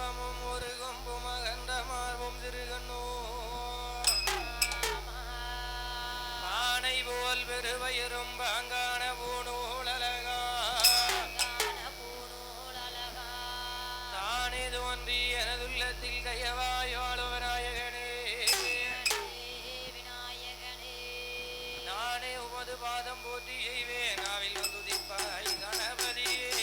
முகமும் ஒரு கொம்பும் அகன்ற மார்பும் திருகண்ணோ ஆனை போல் பெருவயரும் பாங்கான பூணூலகா தானே தோன்றி எனதுள்ளத்தில் தயவாய் வாழும் விநாயகனே நானே உமது பாதம் போற்றி செய்வேன் நாவில் வந்து திப்பாய் கணபதியே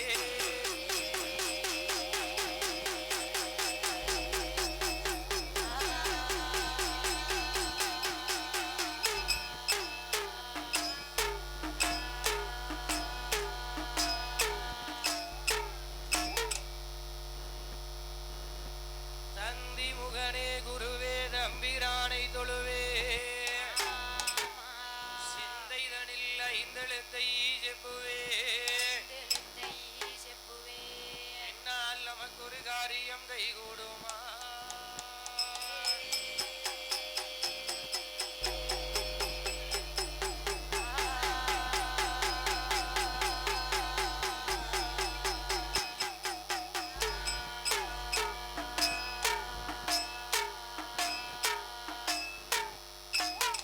நமக்கொரு காரியம் கைகூடுமா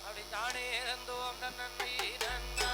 அப்படித்தானே இறந்தோம் நன்மை நன்னா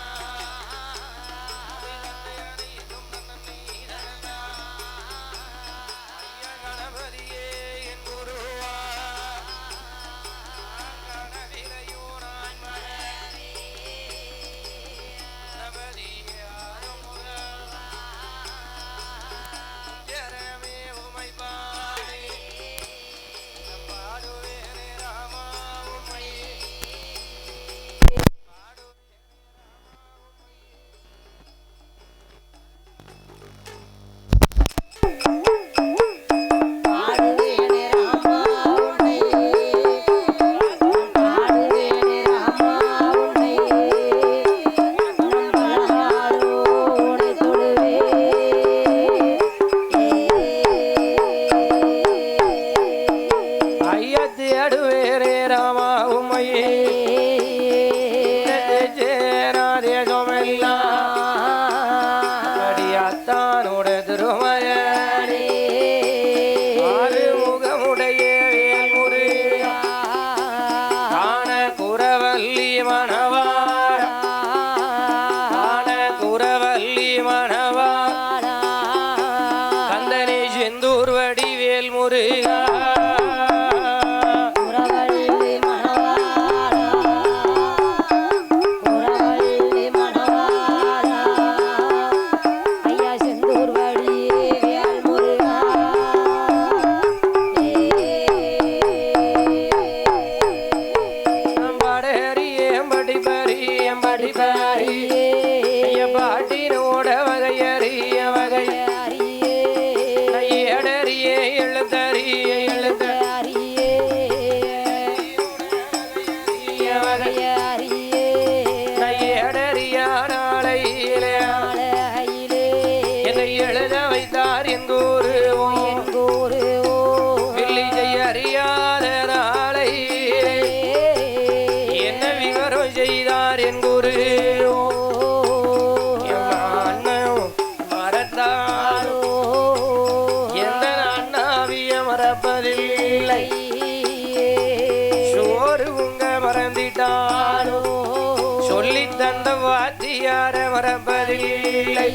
சொல்லி தந்த வாத்தியார மறப்பதில்லை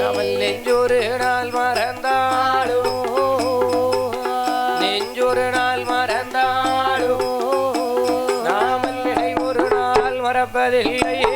அவள் நெஞ்சொரு நாள் மறந்தாலும் நெஞ்சொரு நாள் மறந்தாலும் நாமல் ஒரு நாள் மறப்பதில்லையே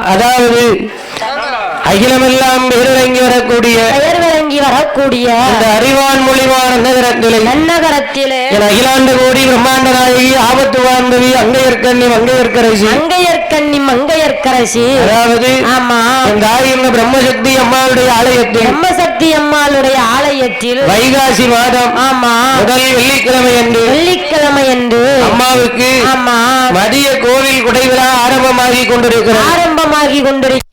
அதாவது அகிலமெல்லாம் பெயரிறங்கி வரக்கூடிய இந்த அறிவான் மொழிவான் நன்னகரத்திலே அகிலாண்ட கோடி பிரம்மாண்ட நாயகி ஆபத்து வாழ்ந்தவி மங்கையர்க்கரசி அதாவது ஆமா தாயின் பிரம்மசக்தி அம்மாளுடைய ஆலயத்தில் வைகாசி மாதம் ஆமா முதல் வெள்ளிக்கிழமை என்று அம்மாவுக்கு ஆமா மதிய கோவில் குடைவிழா ஆரம்பமாகி கொண்டிருக்கிறது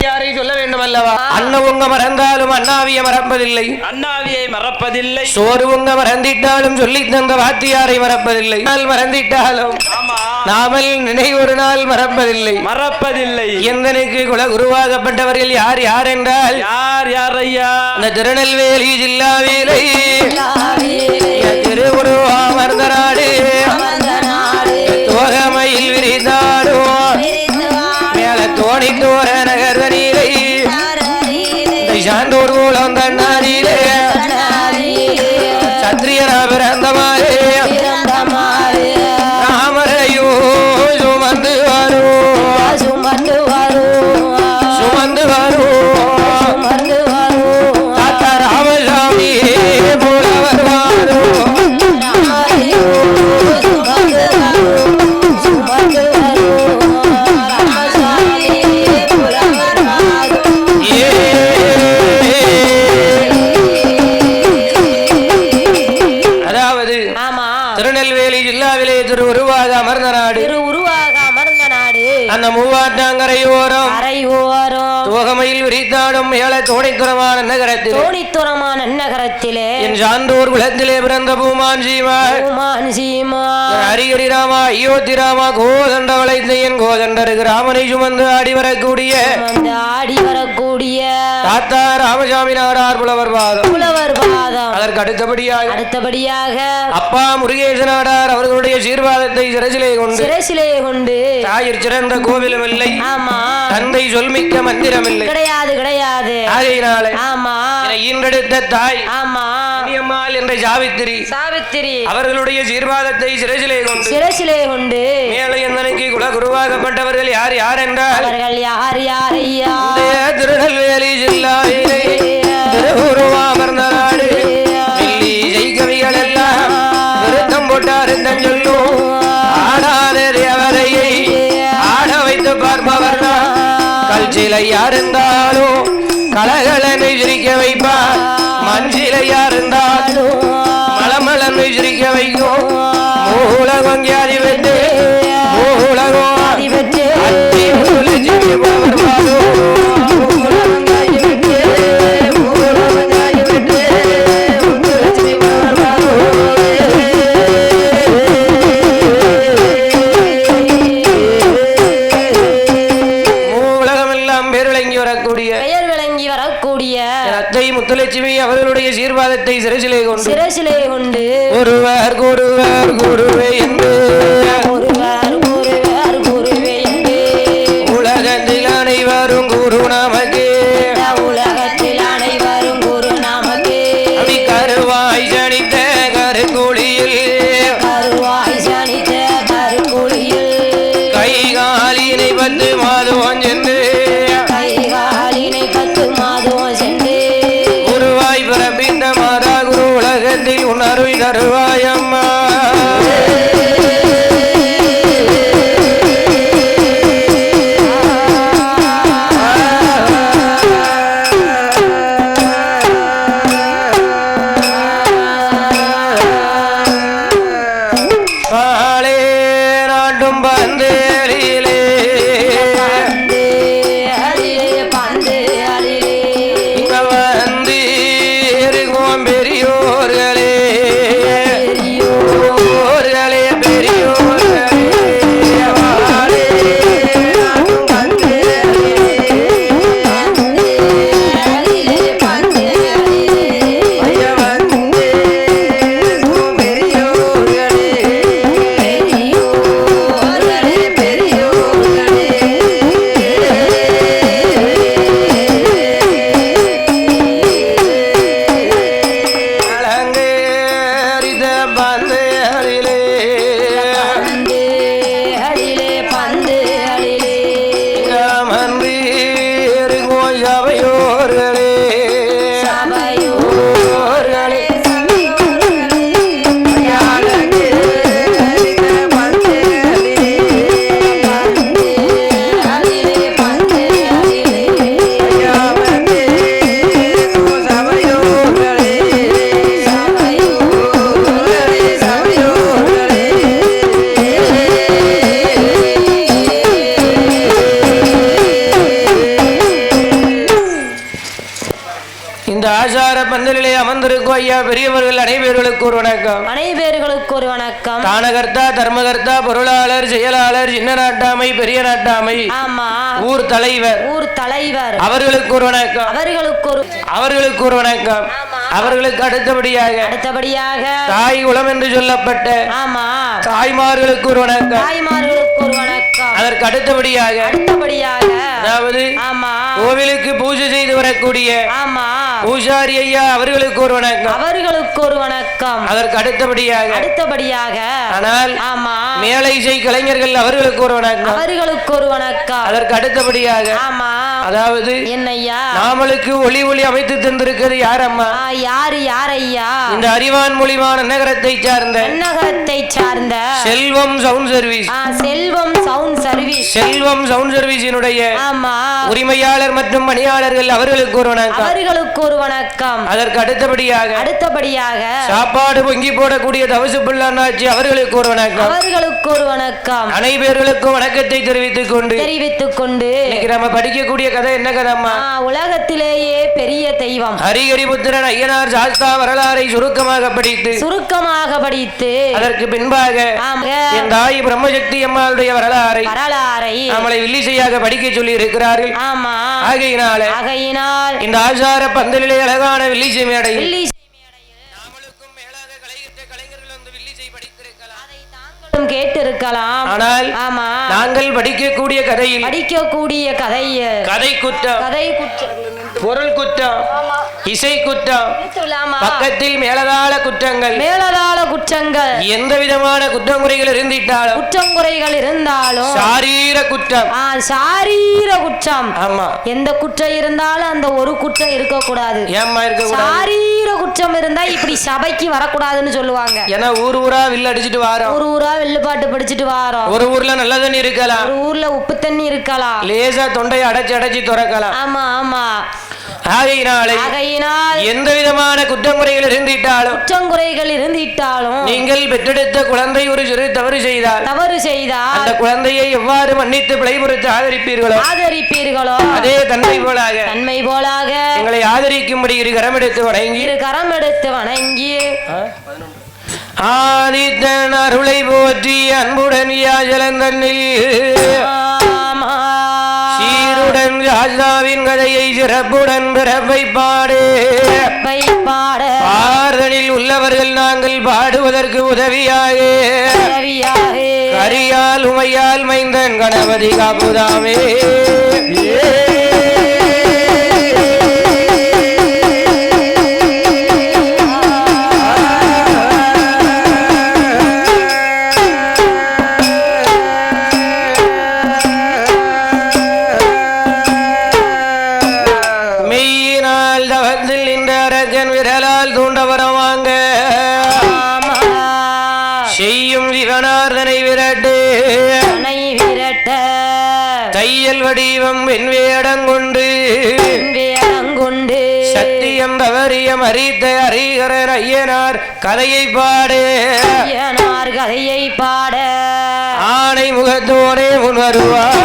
யாரை சொல்ல வேண்டும் அல்லவா? அண்ணவுங்க மறந்தாலும் அண்ணாவிய மறப்பதில்லை, அண்ணாவியை மறப்பதில்லை. சோறு உங்க மறந்திட்டாலும் சொல்லி தந்த வாத்தியாரை மறப்பதில்லை, மறந்திட்டாலும் நாமல் நினைவொரு நாள் மறப்பதில்லை, மறப்பதில்லை. எந்தனுக்கு குல குருவாகப்பட்டவர்கள் யார் யார் என்றால் யார் யார் ஐயா? அந்த திருநெல்வேலி ஜில்லாவிலே திருவுருவா அமர்ந்த நாடு, தோகமையில் விரிந்தாடோ மேல தோணி தோர நகர்தனிலே சான்றோர் கூலம் தன்னாரிலே சத்திரியரா பிறந்தமாரே ராமரையோ சுமந்து வரும் சுமந்து வரும் தாத்தா ராமசாமி போல வருவாரோ திருநெல்வேலி ஜில்லாவிலே திரு உருவாக அமர்ந்த நாடு, அந்த மூவாட்டாங்கரையோரம் தோகமையில் விரித்தாடும் ஏழ தோணித்துறமான நகரத்திலே என் சான்றோர் குலத்திலே பிறந்த பூமான் சீமா ஹரிஹரி ராமா அயோத்தி ராமா கோதண்ட வளைத்த என் கோதண்டருக்கு ராமனை சுமந்து ஆடி வரக்கூடிய தாத்தா ராமசாமி நாடார் புலவர் பாதம். அதற்கு அடுத்தபடியாக அப்பா முருகேச நாடார் அவர்களுடைய சீர்வாதத்தை சிரசிலே கொண்டு தாயிற் சிறந்த கோவிலும் இல்லை, தந்தை சொல்மிக்க மந்திரம் இல்லை, கிடையாது. ஈன்றெடுத்த தாய் அம்மாள் என்ற சாவித்திரி அவர்களுடைய சீர்வாதத்தை சிரசிலே கொண்டு மேலே எந்தனைக்கு குல குருவாகப்பட்டவர்கள் யார் யார் என்றால் திருநெல்வேலி ஜில்லாவிலே திருவுருவா அமர்ந்த நாடு, கவிகள் எல்லாம் விருத்தம் போட்டார் சொல்லும் ஆடாதவரையை ஆட வைத்து பார்ப்பவர் கல்சிலையா இருந்தாலும் கலகலனை சிரிக்க வைப்பார், மஞ்சிலையா இருந்தாலும் மலமலனை சிரிக்க வைக்கும். மூலகம் வியாதி பெற்று மூலகம் முத்துலட்சுமி அவர்களுடைய சீர்வாதத்தை சிரசிலே கொண்டு ஒருவர் குருவே என்று உலகத்தில் அனைவரும் குரு நமக்கே அடி கருவாய் ஜனித்த கருங்குழியில் கைகாலினை 10 மாதம் சென்று பிறப்பிந்த மாதா குரு உலகத்தில் உணர்வை தருவாயம்மா. பாலே நாட்டும் பந்தேரிலே பந்தலிலே அமர்ந்திருக்கும் ஐயா பெரியவர்கள் அனைவர்களுக்கு ஒரு வணக்கம். அனைவர்களுக்கு ஒரு வணக்கம். தானகர்த்தா தர்மகர்த்தா பொருளாளர் செயலாளர் சின்ன நாட்டாமை பெரிய நாட்டாமை ஆமா ஊர் தலைவர் அவர்களுக்கு ஒரு வணக்கம். அவர்களுக்கு ஒரு வணக்கம். அவர்களுக்கு அடுத்தபடியாக தாய் குலம் என்று சொல்லப்பட்ட ஆமா தாய்மார்களுக்கு ஒரு வணக்கம். அதற்கு அடுத்தபடியாக அதாவது கோவிலுக்கு பூஜை செய்து வரக்கூடிய பூஜாரி ஐயா அவர்களுக்கு ஒரு வணக்கம். அதற்கு அடுத்தபடியாக ஆனால் மேலை இசை கலைஞர்கள் அவர்களுக்கு ஒரு வணக்கம். அதற்கு அடுத்தபடியாக அதாவது நாமளுக்கு ஒளி ஒளி அமைத்து தந்திருக்கிறது யார் அம்மா? யார் ஐயா? இந்த அறிவான் மொழிமான நகரத்தை சார்ந்த செல்வம் சவுண்ட் சர்வீஸினுடைய உரிமையாளர் மற்றும் பணியாளர்கள் அவர்களுக்கு ஒரு வணக்கம். அதற்கு அடுத்தபடியாக சாப்பாடு பொங்கி போடக்கூடிய தவசு பிள்ளாச்சி அவர்களுக்கு ஒரு வணக்கம். அனைவர்களுக்கும் வணக்கத்தை தெரிவித்துக் கொண்டு நம்ம படிக்கக்கூடிய கதை என்ன கதைம்மா? உலகத்திலேயே பெரிய தெய்வம் ஹரிஹரிபுத்திரன் ஐயனார் சாஸ்தா வரலாறை சுருக்கமாக படித்து அதற்கு பின்பாக என் தாய் பிரம்மசக்தி அம்மாளுடைய வரலாறை நம்மளை வில்லிசையாக படிக்க சொல்லி இருக்கிறார்கள். ஆகையினால் இந்த ஆசார பந்தலிலே அழகான வில்லிசை மேடை கேட்டிருக்கலாம். ஆனால் நாங்கள் படிக்கக்கூடிய கதையில் கதை குற்றம் பொருள் குற்றம் இசை குற்றம் பக்கத்தில் மேலதாள குற்றங்கள் எந்த விதமான குற்றங்குறைகள் இருந்தாலும் சாரீர குற்றம் ஆமா எந்த குற்றம் இருந்தாலும் அந்த ஒரு குற்றம் இருக்கக்கூடாது. ஏம்மா இருக்கக்கூடாது? சாரீர குற்றம் இருந்தா இப்படி சபைக்கு வரக்கூடாதுன்னு சொல்லுவாங்க. ஏன்னா ஊரா வில்ல அடிச்சுட்டு வாரோம், ஊரா வில்லுப்பாட்டு படிச்சுட்டு வாரோம். ஒரு ஊர்ல நல்ல தண்ணி இருக்கலாம், ஒரு ஊர்ல உப்பு தண்ணி இருக்கலாம், லேசா தொண்டையை அடைச்சு துறக்கலாம். ஆமா ஆகையினால் எந்த விதமான குற்றங்குறைகள் இருந்திட்டாலும் நீங்கள் பெற்றெடுத்த குழந்தை ஒரு சிறு தவறு செய்தால் அந்த குழந்தையை எவ்வாறு மன்னித்து பிழைபுறுத்து ஆதரிப்பீர்களோ அதே தன்மை போலாக எங்களை ஆதரிக்கும்படி இரு கரம் எடுத்து வணங்கி ஆதித்தன் அருளை போற்றி அன்புடன் யாஜலந்தன்னில் சீருடன் ராஜாவின் கதையை சிறப்புடன் பிறப்பை பாடலில் உள்ளவர்கள் நாங்கள் பாடுவதற்கு உதவியாக கரியால் உமையால் மைந்தன் கணபதி காப்புதாமே. விரலால் தூண்டவரவாங்க செய்யும் சிவனார்தனை விரட்டு தையல் வடிவம் வெண்வேடங்கொண்டு சத்தியம் தவறியம் அறித்த ஹரிஹரன் ஐயனார் கதையை பாட ஆணை முகத்தோடே முன் வருவார்.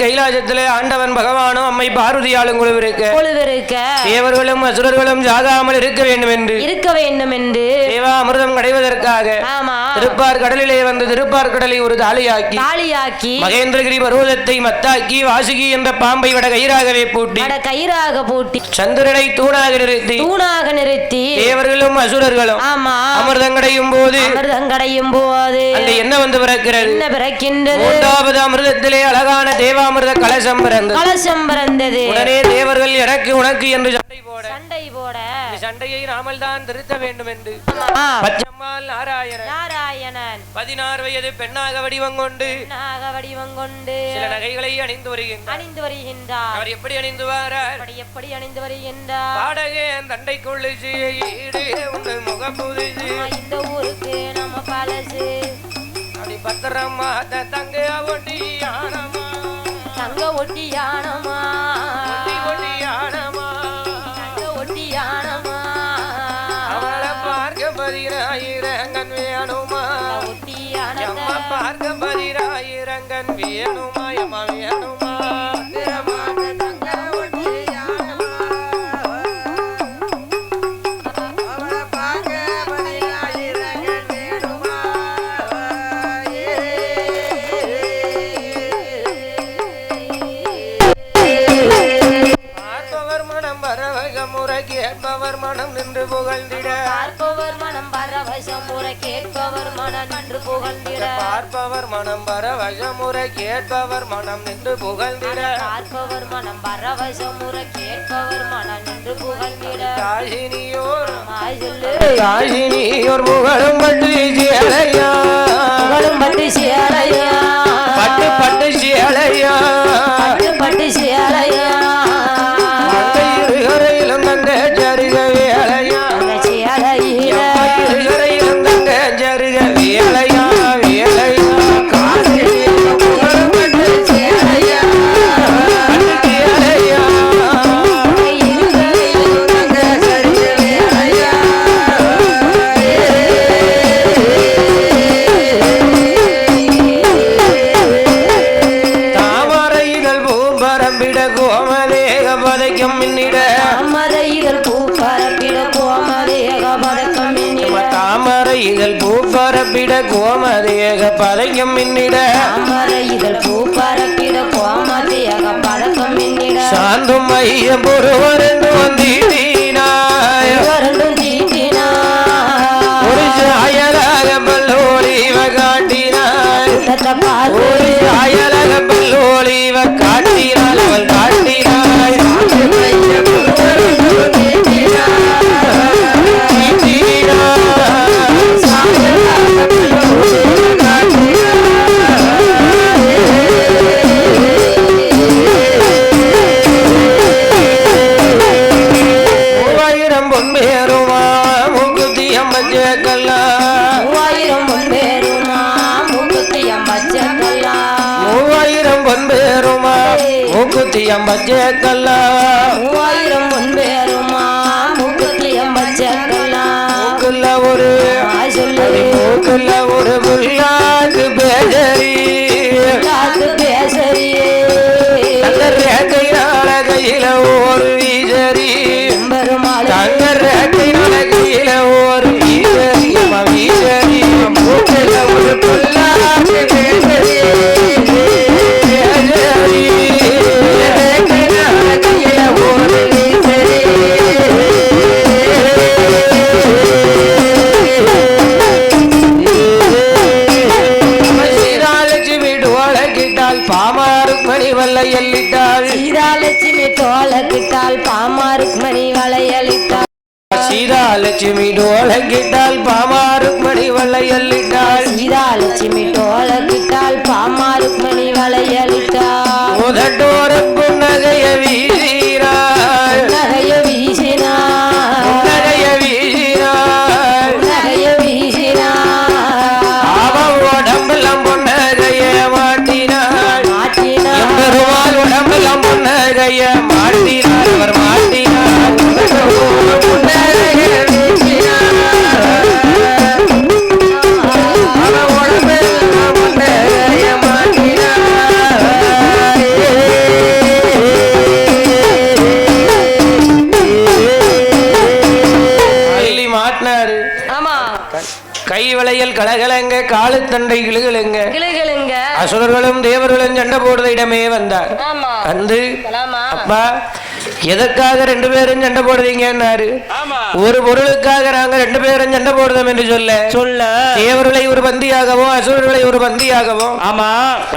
கைலாசத்திலே ஆண்டவன் பகவானும் அம்மை பார்வதியாலும் குழுவிருக்க தேவர்களும் அசுரர்களும் சாகாமல் இருக்க வேண்டும் என்று தேவா அமிர்தம் கிடைவதற்காக திருப்பார் கடலிலே வந்து திருப்பார் கடலை ஒரு தாலியாக்கி மகேந்திரகிரி பர்வதத்தை மத்தாக்கி வாசுகி என்ற பாம்பை வட கயிறாகவே பூட்டி சந்திரனை தூணாக நிறுத்தி தேவர்களும் அசுரர்களும் அமிர்தம் கடையும் போது அந்த என்ன வந்து பிறக்கின்றது? மூன்றாவது அமிர்தத்திலே அழகான தேவா அமிர்த கலசம் பிறந்தது. உடனே தேவர்கள் எனக்கு உனக்கு என்று சண்டை போட சண்டையை நாமல் தான் திருத்த வேண்டும் என்று பச்சம்மாள் நாராயணன் 16 வயது பெண்ணாக வடிவம் கொண்டு சில நகைகளை அணிந்து வருகின்றார். அவர் எப்படி அணிந்து வருகின்றார்? பாடகன் தண்டைக்குள்ளு ஈடு உண்டு முகப்புது இந்த ஊருக்கு நம்ம பழசு அப்படி பத்திரமா தங்க ஒட்டி ஆனமா தங்க ஒட்டியானமா ஒட்டியானமா தங்க ஒட்டியானமா அவளை பார்க்க பதினாயிரங்கன் வேணுமா ஒட்டியானமா பார்க்க பதினாயிரங்கன் வேணுமா எம்மா வேணுமா கேட்பவர் மனம் நின்று புகழ்ந்திட பார்ப்பவர் மனம் பரவசமுறை கேட்பவர் மனம் நின்று புகழ்ந்திட பார்ப்பவர் மனம் பரவசமுறை கேட்பவர் மனம் நின்று புகழ்ந்திட பார்ப்பவர் மனம் பரவசமுறை கேட்பவர் மனம் நின்று புகழ்ந்திட காசினியோர் புகழும் பட்டு சேலையா புகழும் பட்டு சேலையா பட்டு பட்டு சேலையா பட்டு சேலையா இருகரையிலும் தங்க ஜருக வேலையா இருகரையிலும் தங்க ஜருக வேலையா வேலையா காசினியோர் புகழும் பட்டு சேலையா பட்டு சேலையா இருகரையிலும் தங்க ஜருக வேலையா தாமரைகள் பூம்பரம்பிட கோமதேக பதைக்கும் மின்னிட தாமரைகள் பூ பரப்பிட கோமதேக பதக்கம் மின்னிட தாமரைகள் பூப்பரப்பிட கோமதேக பதைக்கும் மின்னிட தாமரைகள் பூ பரப்பிட கோமதேக பதக்கம் மின்னிட சாந்தும் மையம் ஒருவரென்று வந்தீனாய் இரண்டும் தீட்டினா ஒரு சாயலாக பல்லோலிவ காட்டினாய் ஒரு சாயலாக பல்லோலிவ காட்டினாள் அவள் காட்டினாய் மூவாயிரம் பொன்பேருமா மூக்குத்தி அம்மச்சேக்கல்லா 3000 பொன்பேருமா மூக்குத்தி அம்பச்சக்கல்லா 3000 பொன்பேருமா மூக்குத்தி அம்மச்சேக்கல்லா 3000 பொன்பேருமா மூக்குத்தி அம்பச்சக்கல்லா மூக்குள்ள ஒரு சொல்லு மூக்குள்ள ஒரு புல்லாக்கு பேசரி காத்து பேசறியே அந்த ரேக்கையினால கையில ஒரு வீசரி பெருமாள் தங்க ரேக்கையினால கையில ஒரு வீசரி வீசரி மூக்குள்ள ஒரு புல்லாக்கு பேசரி பேசரி ரேக்கையினால கையில ஒரு வீசரி சீராலட்சுமி டோலக்கிட்டால் பாமாருக்கு மணி வல்லையல்லிட்டாள் சீதாலட்சுமி தோலக்கிட்டால் பாமாருக்கு மணி வளையலிட்டாள் சீதாலட்சுமி டோலக்கிட்டால் பாமாருக்கு மணி வல்லையல்லிட்டாள் சீதாலட்சுமி தோலக்கிட்டால் பாமாருக்கு மணி வளையலிட்டாள் முதட்டோர புன்னகைய வீசினாள் நகைய வீசினாள் புன்னகைய வீசினாள் நகைய வீசினாள் அவன் உடம்பெல்லாம் புன்னகைய மாட்டினாள் மாட்டினாள் பெருமாள் உடம்பெல்லாம் புன்னகைய மாட்டினாள் அவர் மாட்டினாள் புன்னகைய வீசினாள் அவன் உடம்பெல்லாம் புன்னகைய மாட்டினாள் அள்ளி மாட்டினாரு ஆமா கை வளையல் கலகலங்க காலுத்தண்டை கிளுகளுங்க கிளுகிளுங்க அசுரர்களும் தேவர்களும் சண்டை போடுற இடமே வந்தார் ஆமா வந்து ஆமா அப்பா எதற்காக ரெண்டு பேரும் சண்டை போடுறீங்கன்னாரு ஆமா ஒரு பொருளுக்காக நாங்க ரெண்டு பேரும் சண்டை போடுறோம் என்று சொல்ல தேவர்களை ஒரு பந்தியாகவோ அசுரர்களை ஒரு பந்தியாகவோ ஆமா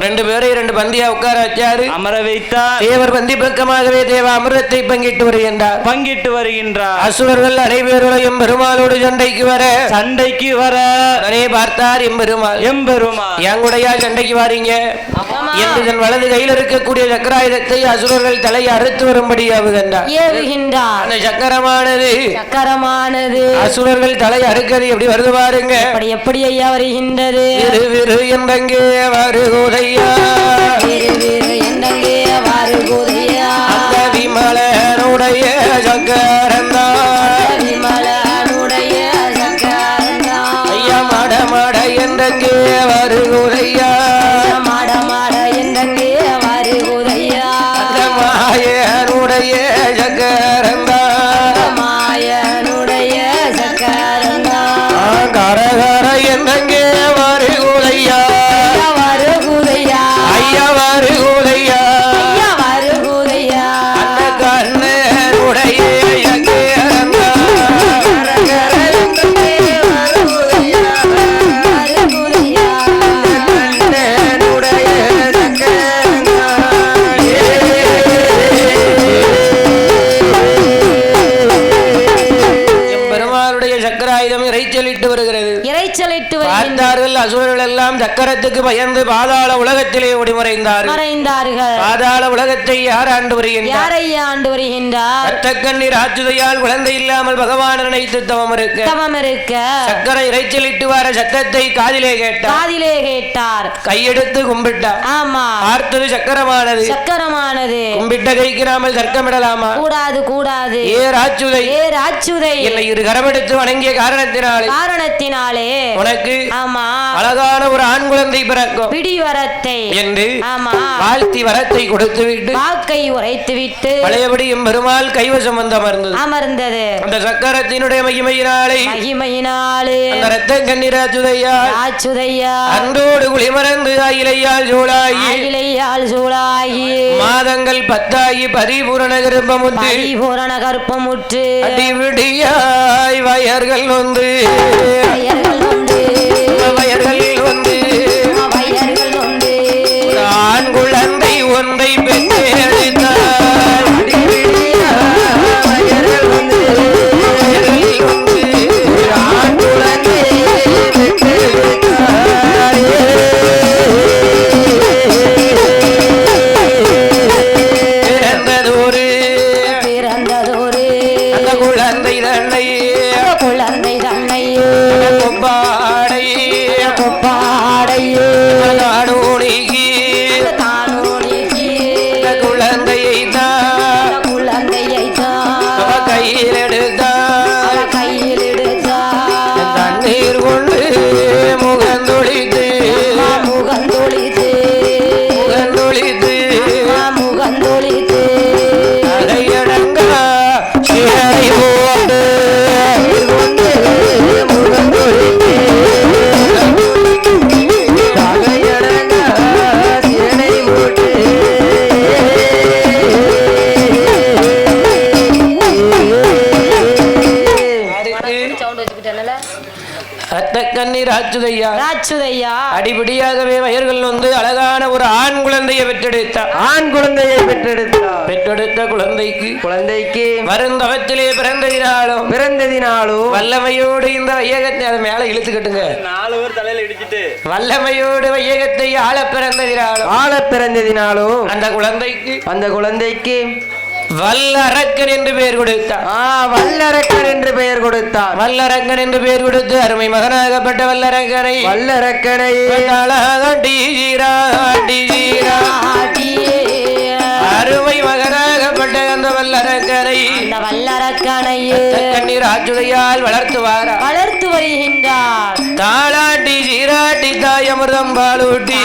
ரெண்டு பேரையும் ரெண்டு பந்தியா உட்கார வச்சாரு அமர வைத்தார் தேவர் பந்தி பக்கமாகவே தேவ அமிர்தத்தை பங்கிட்டு வருகின்றார் பங்கிட்டு வருகின்றார் அசுரர்கள் அனைவர்களையும் பெருமாளோடு சண்டைக்கு வர உடனே பார்த்தார் எம்பெருமா எங்குடையா சண்டைக்கு வாரீங்க என்று தன் வலது கையில் இருக்கக்கூடிய சக்கராயுதத்தை அசுரர்கள் தலையை அறுத்து வரும்படி ஏவுகின்றார் அந்த சக்கரமானது அசுரர்கள் தலை அறுக்கிறது எப்படி வருது பாருங்க எப்படி ஐயா வருகின்றது விறு விறு என்றங்கே வருகுதையா விறு விறு என்றங்கே வந்தங்கே வருகுதையா வருகுதையா ஐயா வருகுதையா ஐயா வருகுதையா அந்த கண்ணனுடைய எங்கே இறைச்சலிட்டு வருகிறது. இறைச்சலிட்டு பார்த்தார்கள் அசுரர்கள் எல்லாம் சக்கரத்துக்கு பயந்து பாதாள உலகத்திலே மறைந்தார்கள். பாதாள உலகத்தை யார் ஆண்டு வருகின்றார்? யாரையா ஆண்டு வருகின்றார்? ரத்தக்கண்ணீர் ஆற்றுதையால் குழந்தை இல்லாமல் பகவான் நினைத்து தவம் இருக்க சக்கர இறைச்சலிட்டு வர சத்தத்தை காதிலே கேட்டார். கையெடுத்து கும்பிட்டார். ஆமா, பார்த்தது சக்கரமானது. கும்பிட்ட கைக்கு நாமல் தர்க்கமிடலாமா? கூடாது. ஏ ராச்சுதை என்னை இரு கரமெடுத்து வணங்கிய காரணத்தினாலே உனக்கு ஆமா அழகான ஒரு ஆண் குழந்தை பிறக்கும் பிடிவரத்தை என்று ஆமா வாழ்த்தி வரத்தை கொடுத்துவிட்டு வாக்கை உரைத்துவிட்டு பழையபடி பெருமாள் கைவசம் வந்து அமர்ந்தது. அந்த சக்கரத்தினுடைய மகிமையினாலே அந்த ரத்த கண்ணீர் ராச்சுதையா அன்றோடு குளிமறந்து ஆயிலையால் சூழாகி மாதங்கள் 10 பரிபூரண கர்ப்பமுற்று அடிவிடியாய் வயர்கள் வந்து ஆண் குழந்தை ஒன்றை பெற்றெடுத்தார். ஆண் குழந்தை பிறந்ததோரு அந்த குழந்தை தன்னை கொப்பாடை தானோனிக்கு குழந்தையை கையில் எடுத்தார். தண்ணீர் கொண்டு முகந்தொழித்து அதையடங்கா சிறை போட்டு ராச்சுதையா அடிப்படியாகவே வயர்கள் வந்து அழகான ஒரு ஆண் குழந்தையை பெற்றெடுத்த குழந்தைக்கு வருந்தவத்திலே பிறந்ததினாலும் வல்லமையோடு இந்த வையகத்தை அதை மேல இழுத்துக்கட்டுங்க. 4 பேர் தலையில இடிச்சிட்டு வல்லமையோடு வையகத்தை ஆள பிறந்ததினாலும் அந்த குழந்தைக்கு வல்லரக்கன் என்று பெயர் கொடுத்தார். வல்லரக்கன் என்று பெயர் கொடுத்து அருமை மகனாகப்பட்ட வல்லரக்கனை அருமை மகனாகப்பட்ட அந்த வல்லரக்கனை கண்ணீர் ஆச்சுதையால் வளர்த்து வருகின்றார். தாளாட்டி சீராட்டி தாயமிர்தம் பாலூட்டி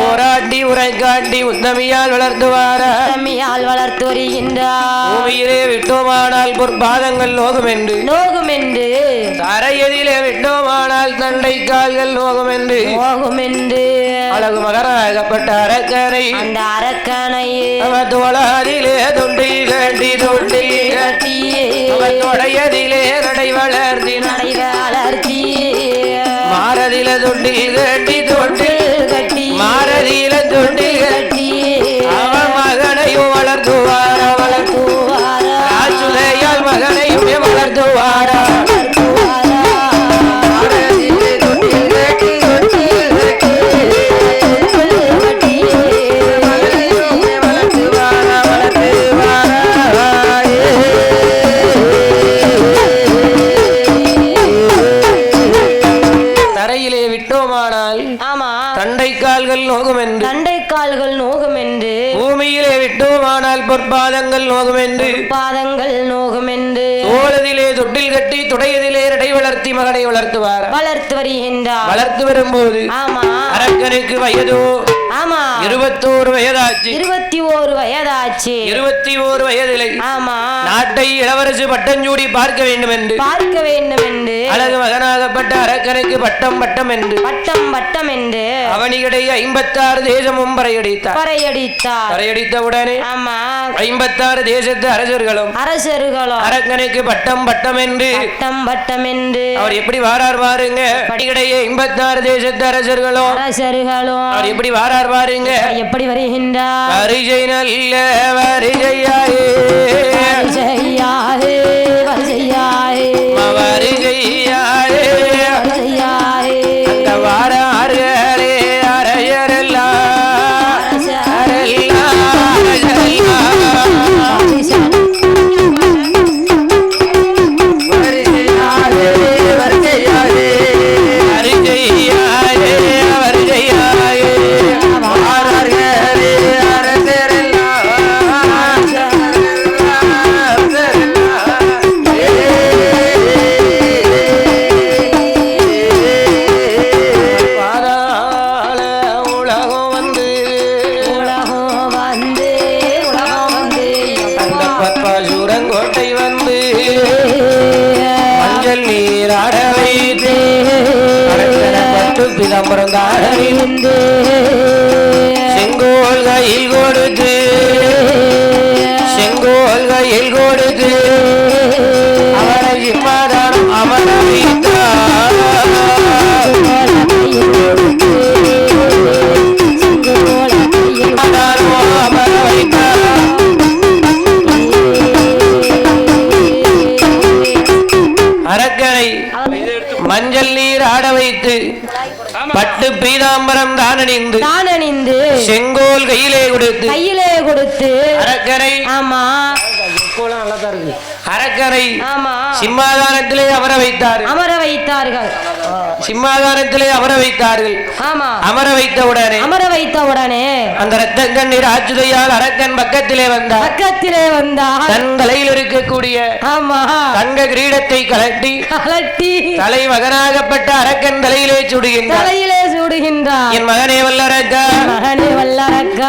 போராட்டி உரைக்காட்டி உத்தமியால் வளர்த்து வருகின்றார். பூமியிலே விட்டோமானால் பொற்பாதங்கள் நோகும் என்று தரையதிலே விட்டோமானால் தண்டை கால்கள் நோகும் என்று அழகு மகனாகப்பட்ட அரக்கனை தோளாதிலே தொண்டில் கட்டி தொடையதிலே நடை வளர்த்தி மாரதில தொண்டில் கட்டி மாரதில தொண்டில் கட்டி அவன் மகனையும் வளர்த்துவாரா ராச்சுதையால் மகனையும் வளர்த்துவாரா. தரையிலே விட்டோமானால் தண்டை கால்கள் நோகும் என்று பூமியிலே விட்டோமானால் பொற்பாதங்கள் நோகும் என்று தோளதிலே தொட்டில் கட்டி துடையதிலே இடை வளர்த்தி மகனை வளர்த்து வருகின்றார். வளர்த்து வரும்போது அரக்கனுக்கு வயதோ 21 வயதாச்சு. 21 வயதிலே நாட்டை இளவரசு பட்டஞ்சூடி பார்க்க வேண்டும் என்று அழகு மகனாகப்பட்ட அரக்கனுக்கு பட்டம் பட்டம் என்று அவனிடையே 56 தேசமும் பறையடித்தவுடனே 56 தேசத்து அரசர்களும் அரக்கனுக்கு பட்டம் பட்டம் என்று அவர் எப்படி வாரார் பாருங்க. அவனிடையே 56 தேசத்து அரசர்களும் அவர் எப்படி வாரார் பாருங்க. எப்படி வருகின்றார்? வரிசை நல்ல வரிசையாயே வரிசையாயே வரிசையாயே வரிசையாயே அந்த வாரார்களே அரையரெல்லாம் பிதம்பரம் தாழிந்து செங்கோல் கையில் கொடுத்து அவரை சிம்மாதானம் அமர வைத்தார். அமர வைத்தார். அரக்கனை மஞ்சள் நீர் ஆட வைத்து பட்டு பீதாம்பரம் தானணிந்து செங்கோல் கையிலே கொடுத்து அரக்கரை அரக்கரை சிம்மாதானத்திலே அமர வைத்தார்கள். அமர வைத்தவுடனே அந்த ரத்தம் கண்ணீர் ஆச்சுதையால் அரக்கன் பக்கத்திலே வந்தார். தன் தலையில் இருக்கக்கூடிய தங்க கிரீடத்தை கலட்டி தலை மகனாகப்பட்ட அரக்கன் தலையிலே சூடுகின்றார். என் மகனே வல்லரக்கா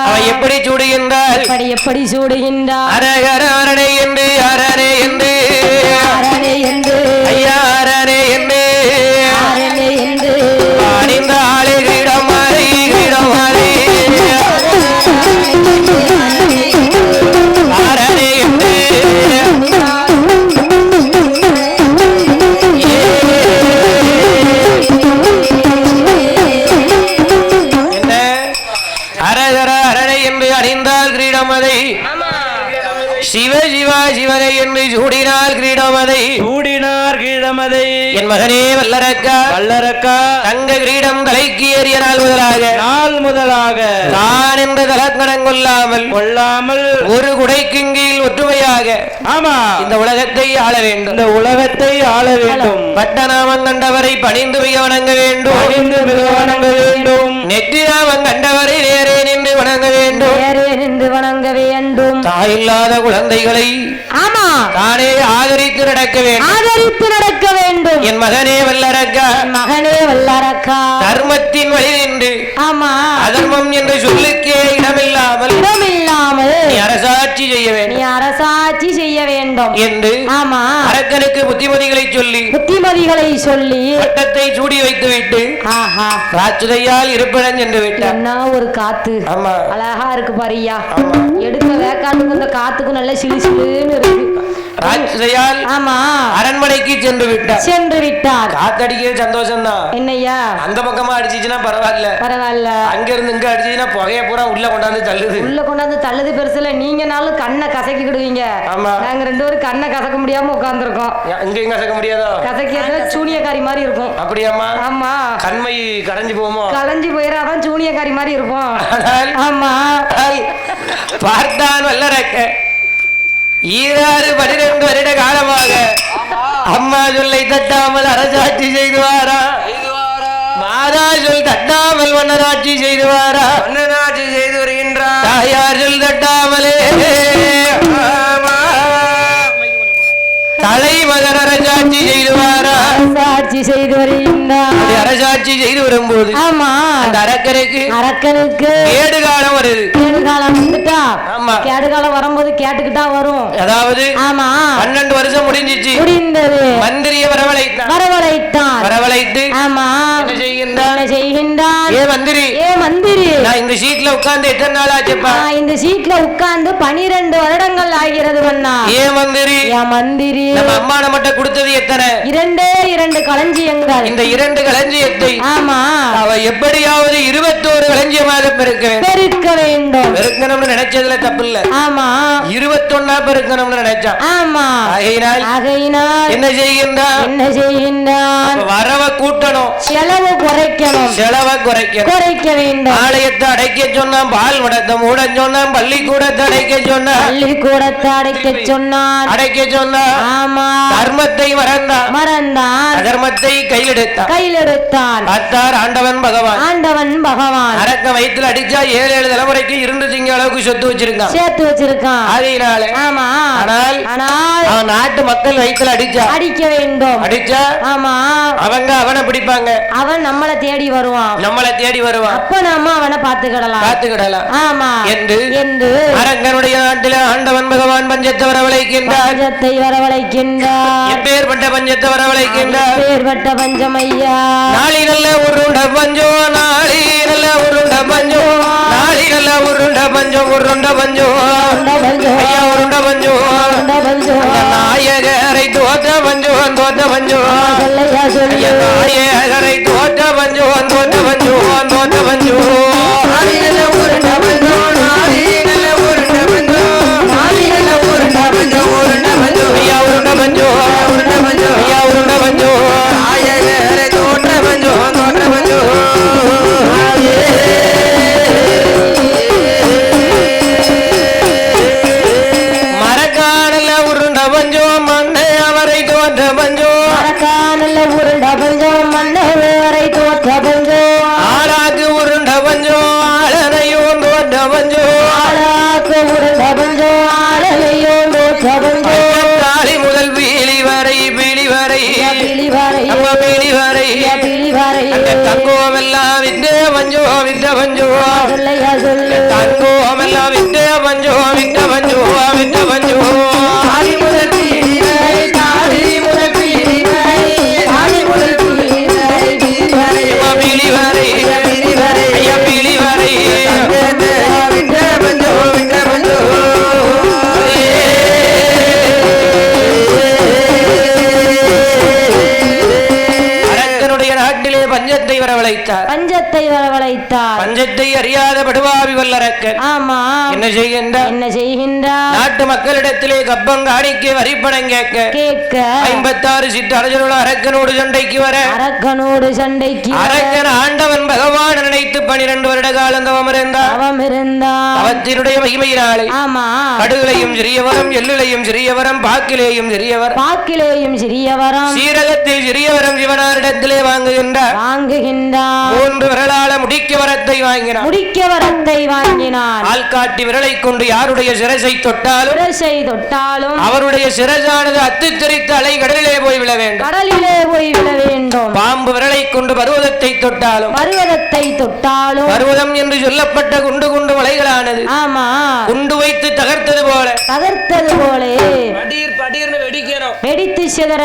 அவன் எப்படி சூடுகின்றார்? அரகர அரணை என்று ஐயா அரணை என்று அணிந்த ஆளை கிரீடம் மாறி அரணை என்று என்ன அரகர அரணை என்று அணிந்தால் கிரீடம் அதை சிவ சிவா சிவனை என்று சூடினார் கிரீடமதை என் மகனே வல்லரக்கா தங்க கிரீடம் தலைக்கு ஏறிய நாள் முதலாக தான் என்ற தலக்கணம் கொள்ளாமல் ஒரு குடைக்கு கீழ் ஒற்றுமையாக இந்த உலகத்தை ஆள வேண்டும். பட்டநாமம் கண்டவரை பணிந்து மிக வணங்க வேண்டும். நெற்றி நாமம் கண்டவரை நேரே நின்று வணங்க வேண்டும். தாயில்லாத குழந்தைகளை தானே ஆதரித்து நடக்க வேண்டும். என் மகனே வல்லரக்கா தர்மத்தின் வழி நின்று அதர்மம் என்று சொல்லுக்கே இடமில்லாமல் நீ அரசாட்சி செய்ய வேண்டும் என்று அரக்கனுக்கு புத்திமதிகளை சொல்லி பட்டத்தை சூடி வைத்துவிட்டு ராட்சுதையால் இருப்பிடம் சென்று விட்டார். என்ன ஒரு காத்து அழகா இருக்கு பாரியா. எடுக்க வேக்காட்டுக்கு இந்த காத்துக்கு நல்ல சிலுசிலுன்னு இருக்கு. ராட்சுதையால் அரண்மனைக்கு சென்று விட்டார். காத்தடிக்கிற சந்தோஷம் தான். என்னையா அந்த பக்கமா அடிச்சுச்சுன்னா பரவாயில்ல. அங்க இருந்து இங்க அடிச்சுச்சுன்னா புகைய பூரா உள்ள கொண்டாந்து தள்ளுது. பெருசுல நீங்க நாளும் கண்ணை கசக்கிடுவீங்க. நாங்க 2 பேரும் கண்ணை கசக்க முடியாம உட்கார்ந்துருக்கோம். இங்கேயும் கசக்க முடியாதோ? கசக்கியதுல சூனியக்காரி மாதிரி இருக்கும். அப்படியாமா? ஆமா. கண்மை கரைஞ்சு போயிடாதான் சூனியக்காரி மாதிரி இருப்போம். ஆமா. பார்த்தான் வல்லரக்க 12 வருட காலமாக அம்மா சொல்லை தட்டாமல் அரசாட்சி செய்துவாரா? மாதா சொல் தட்டாமல் மன்னராட்சி செய்துவாரா? மன்னராட்சி செய்து வருகின்றார். தாயார் சொல் தட்டாமலே தலைமகன் அரசாட்சி செய்துவாரா? அரசாட்சி செய்து வருகின்றார். அரசாட்சி செய்து வரும்போது அந்த அரக்கனுக்கு கேடுகாலம் வருது. கேடுகாலம் வந்துட்டா கேடுகாலம் வரும்போது கேட்டுக்கிட்டா வரும். அதாவது 12 வருஷம் முடிந்தது. மந்திரிய வரவழைத்தான். ஏ மந்திரி நான் இந்த சீட்ல உட்கார்ந்து எத்தனை நாள் ஆச்சுப்பா? இந்த சீட்ல உட்கார்ந்து 12 வருடங்கள் ஆகிறது மன்னா. ஏ மந்திரி நம்ம அம்மா நம்மட்ட கொடுத்தது எத்தனை? 2 களஞ்சியங்கள். இந்த 2 களஞ்சியத்தை ஆமா அவ எப்படியாவது 21 களஞ்சியமாக பெருக்க வேண்டும். பெருக்கணும்னு நினைச்சதுல தப்பு இல்ல. ஆமா 21 பெருக்கணும்னு நினைச்சா. ஆமா ஆகையினால் என்ன செய்கின்றான்? வரவ கூட்டணும், செலவு குறைக்க வேண்டும். ஆலயத்தை அடைக்க சொன்னான், பால் மடத்தை மூட சொன்னான், பள்ளிக்கூடத்தை அடைக்க சொன்னான். ஆமா தர்மத்தை மறந்தான், அதர்மத்தை கையிலெடுத்தான். பார்த்தார் ஆண்டவன் பகவான் அரக்க வயிற்றுல அடிச்சா 7 தலைமுறைக்கு 2 திங்க அளவுக்கு சேர்த்து வச்சிருக்கான். அதனால ஆமா ஆனால் அவன் நாட்டு மக்கள் வயிற்றுல அடிக்க வேண்டும். அடிச்சா ஆமா அவங்க அவனை பிடிப்பாங்க, அவன் நம்மளை தேடி வருவான். அப்ப நாம அவனை பாத்துக்கிடலாம். ஆமா என்று அரங்கனுடைய நாட்டில ஆண்டவன் பகவான் பஞ்சத்தை வரவழைக்கின்றார். எப்பேற்பட்ட பஞ்சத்தை வரவழைக்கின்றார்? பஞ்சம் ஐயா. நாளி நல்ல உருண்ட பஞ்சம், நாளி நல்ல உருண்ட பஞ்சம், நாளி நல்ல உருண்ட பஞ்சம், உருண்ட பஞ்சம் ஐயா, உருண்ட பஞ்சம். நாயகரை தோத்த பஞ்சம், நாயகரை தோத்த பஞ்சம், தோத்த பஞ்சம். நாளி நல்ல உருண்ட பஞ்சம், நாளி நல்ல உருண்ட பஞ்சம், நாளி நல்ல உருண்ட பஞ்சம், உருண்ட பஞ்சம் ஐயா, உருண்ட பஞ்சம், ஐயா உருண்ட பஞ்சம். நாயகரை தோட்ட பஞ்சம், மரக்கானல உருண்ட பஞ்சம், மண்ணை அவரை தோற்ற பஞ்சம், ஆளாக்கு உருண்ட பஞ்சம், ஆளனையும் தோற்ற பஞ்சம், தாலி முதல் பீலி வரை தங்கோம் எல்லாம் விட்டு பஞ்சோ, தங்கோம் எல்லாம் விட்டு பஞ்சோ, விட்ட பஞ்சோ. தாலி முதல் பீலி வரை, தாலி முதல் பீலி வரை, தாலி முதல் பீலி வரை, பீலி வரை ஐயா, பீலி வரை விட்ட பஞ்சோ. அரக்கனுடைய நாட்டிலே பஞ்சத்தை வரவழைத்தார். பஞ்சத்தை அறியாத படுவாவி வல்லரக்கன் ஆமா என்ன செய்கின்றார்? நாட்டு மக்களிடத்திலே கப்பம் காணிக்க வரிப்பணம் கேட்க 56 சிற்றரசர்கள் அரக்கனோடு சண்டைக்கு வர அரக்கன் ஆண்டவன் பகவான் நினைத்து 12 வருட காலம் தவம் இருந்தார். அவத்தினுடைய மகிமையினாலே ஆமா கடுகளையும் சிறியவரம், எள்ளிலையும் சிறியவரம், பாக்கிலேயும் சிறியவரம், சீரகத்தில் சிறியவரம் சிவனாரிடத்திலே வாங்குகின்றார். 3 விரலால முடிக்க வரத்தை வாங்கினார். ஆள்காட்டி விரலை கொண்டு யாருடைய சிரசை தொட்டாலும் அவருடைய சிரசானது அத்துத்தரித்து அலை கடலிலே போய் விழ வேண்டும். பாம்பு விரலை கொண்டு பருவதத்தை தொட்டாலும் பருவதம் என்று சொல்லப்பட்ட குண்டு மலைகளானது ஆமா குண்டு வைத்து தகர்த்தது போல படீர்னு வெடித்து சிதற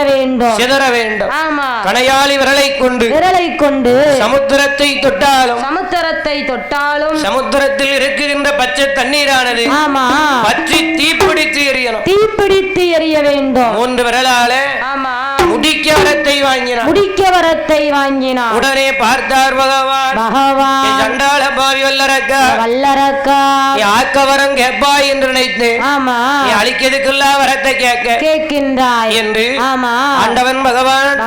வேண்டும். ஆமா கணையாளி விரலை கொண்டு சமுத்திரத்தை தொட்டாலும் சமுத்திரத்தில் இருக்குகின்ற பச்சை தண்ணீரானது ஆமா பற்றி தீப்பிடித்து எரிய வேண்டும். 3 விரலால ஆமா முடிக்க வரத்தை வாங்கினார். உடனே பார்த்தார் பகவான் சண்டாள பாவி வல்லரக்கா ஆக்கவரம் கேட்பாய் என்று நினைத்து ஆமா அழிக்கிறதுக்குள்ள வரத்தை கேட்கின்றாய் என்று ஆமா ஆண்டவன் பகவான்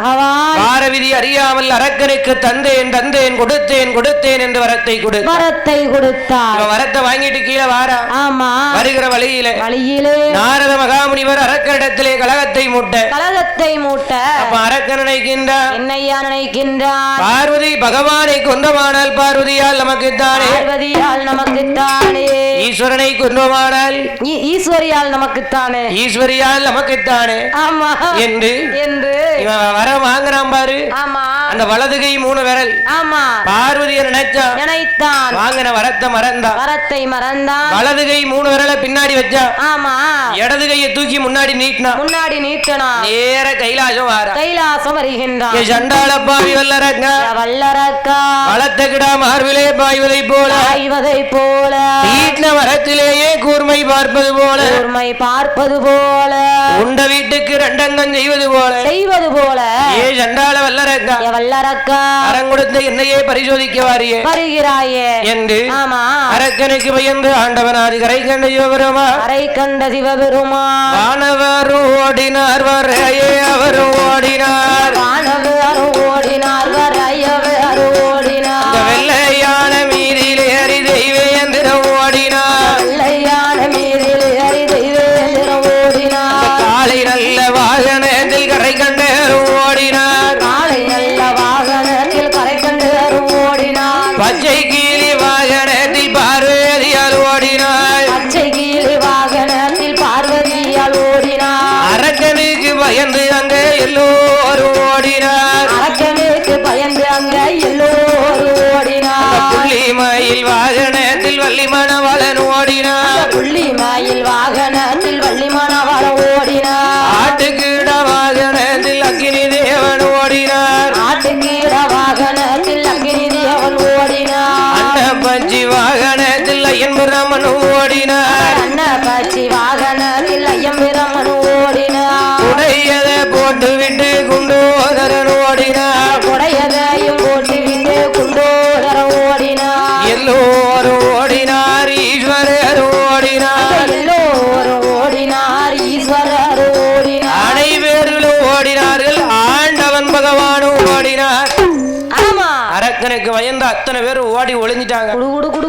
வாரவிதி அறியாமல் அரக்கனுக்கு தந்தேன் கொடுத்தேன் என்று வரத்தை கொடுத்தார். வரத்தை வாங்கிட்டு கீழே வாரா ஆமா வருகிற வழியிலே நாரத மகாமுனிவர் அரக்கனிடத்திலே கலகத்தை மூட்ட அப்ப அரக்கன் நினைக்கின்றார் பார்வதி பகவானை கொண்டமானால் பார்வதியால் நமக்குத்தானே, ஈஸ்வரனை கொண்டமானால் ஈஸ்வரியால் நமக்குத்தானே ஆமா என்று வர வாங்குறான் பாரு. ஆமா அந்த வலது கை 3 விரல் ஆமா பார்வதியை நினைத்தான் வாங்கின வரத்தை மறந்தான் வலது கை 3 விரலை பின்னாடி வச்சா ஆமா இடது கையை தூக்கி முன்னாடி நீட்டினா நேர கைலாசம் வருகின்றான் சண்டாள பாவி வல்லரக்கா வளத்த கிடா மார்பிலே பாய்வதை போல வீட்டின வரத்திலேயே கூர்மை பார்ப்பது போல உண்ட வீட்டுக்கு ரெண்டங்கம் செய்வது போல ஏ சண்டாள வல்லரக்கா அறம் கொடுத்த என்னையே பரிசோதிக்க வருகிறாயே என்று அரக்கனுக்கு பயந்து ஆண்டவனாதி கரை கண்ட சிவபெருமா வானவர் ஓடினார் வரையே அவர் ஓடினார் வெள்ளையான மீதில் ஏறி தெய்வேந்திரம் ஓடினார் காலை நல்ல வாகனத்தில் கரை கண்டேரும் ஓடினார் பச்சை கீழி வாகனத்தில் பார்வதியால் ஓடினார் அரக்கனுக்கு பயந்து அங்கே எல்லோரும் ஓடினார் புள்ளி மயில் வாகனத்தில் வள்ளி மணவாளன் ஓடினார் ஆட்டுக்கீட வாகனத்தில் அக்கினி தேவன் ஓடினார் அன்னப்பச்சி வாகனத்தில் ஐயன் பிரமன் ஓடினார் உடையதை போட்டு விட்டு குண்டோதரன் ஓடினார் எல்லோரும் ஓடினார் ஈஸ்வரர் ஓடினார் அனைவரும் ஓடினார்கள் ஆண்டவன் பகவானும் ஓடினார் அரக்கனுக்கு பயந்து அத்தனை பேர் ஓடி ஒளிஞ்சிட்டாங்க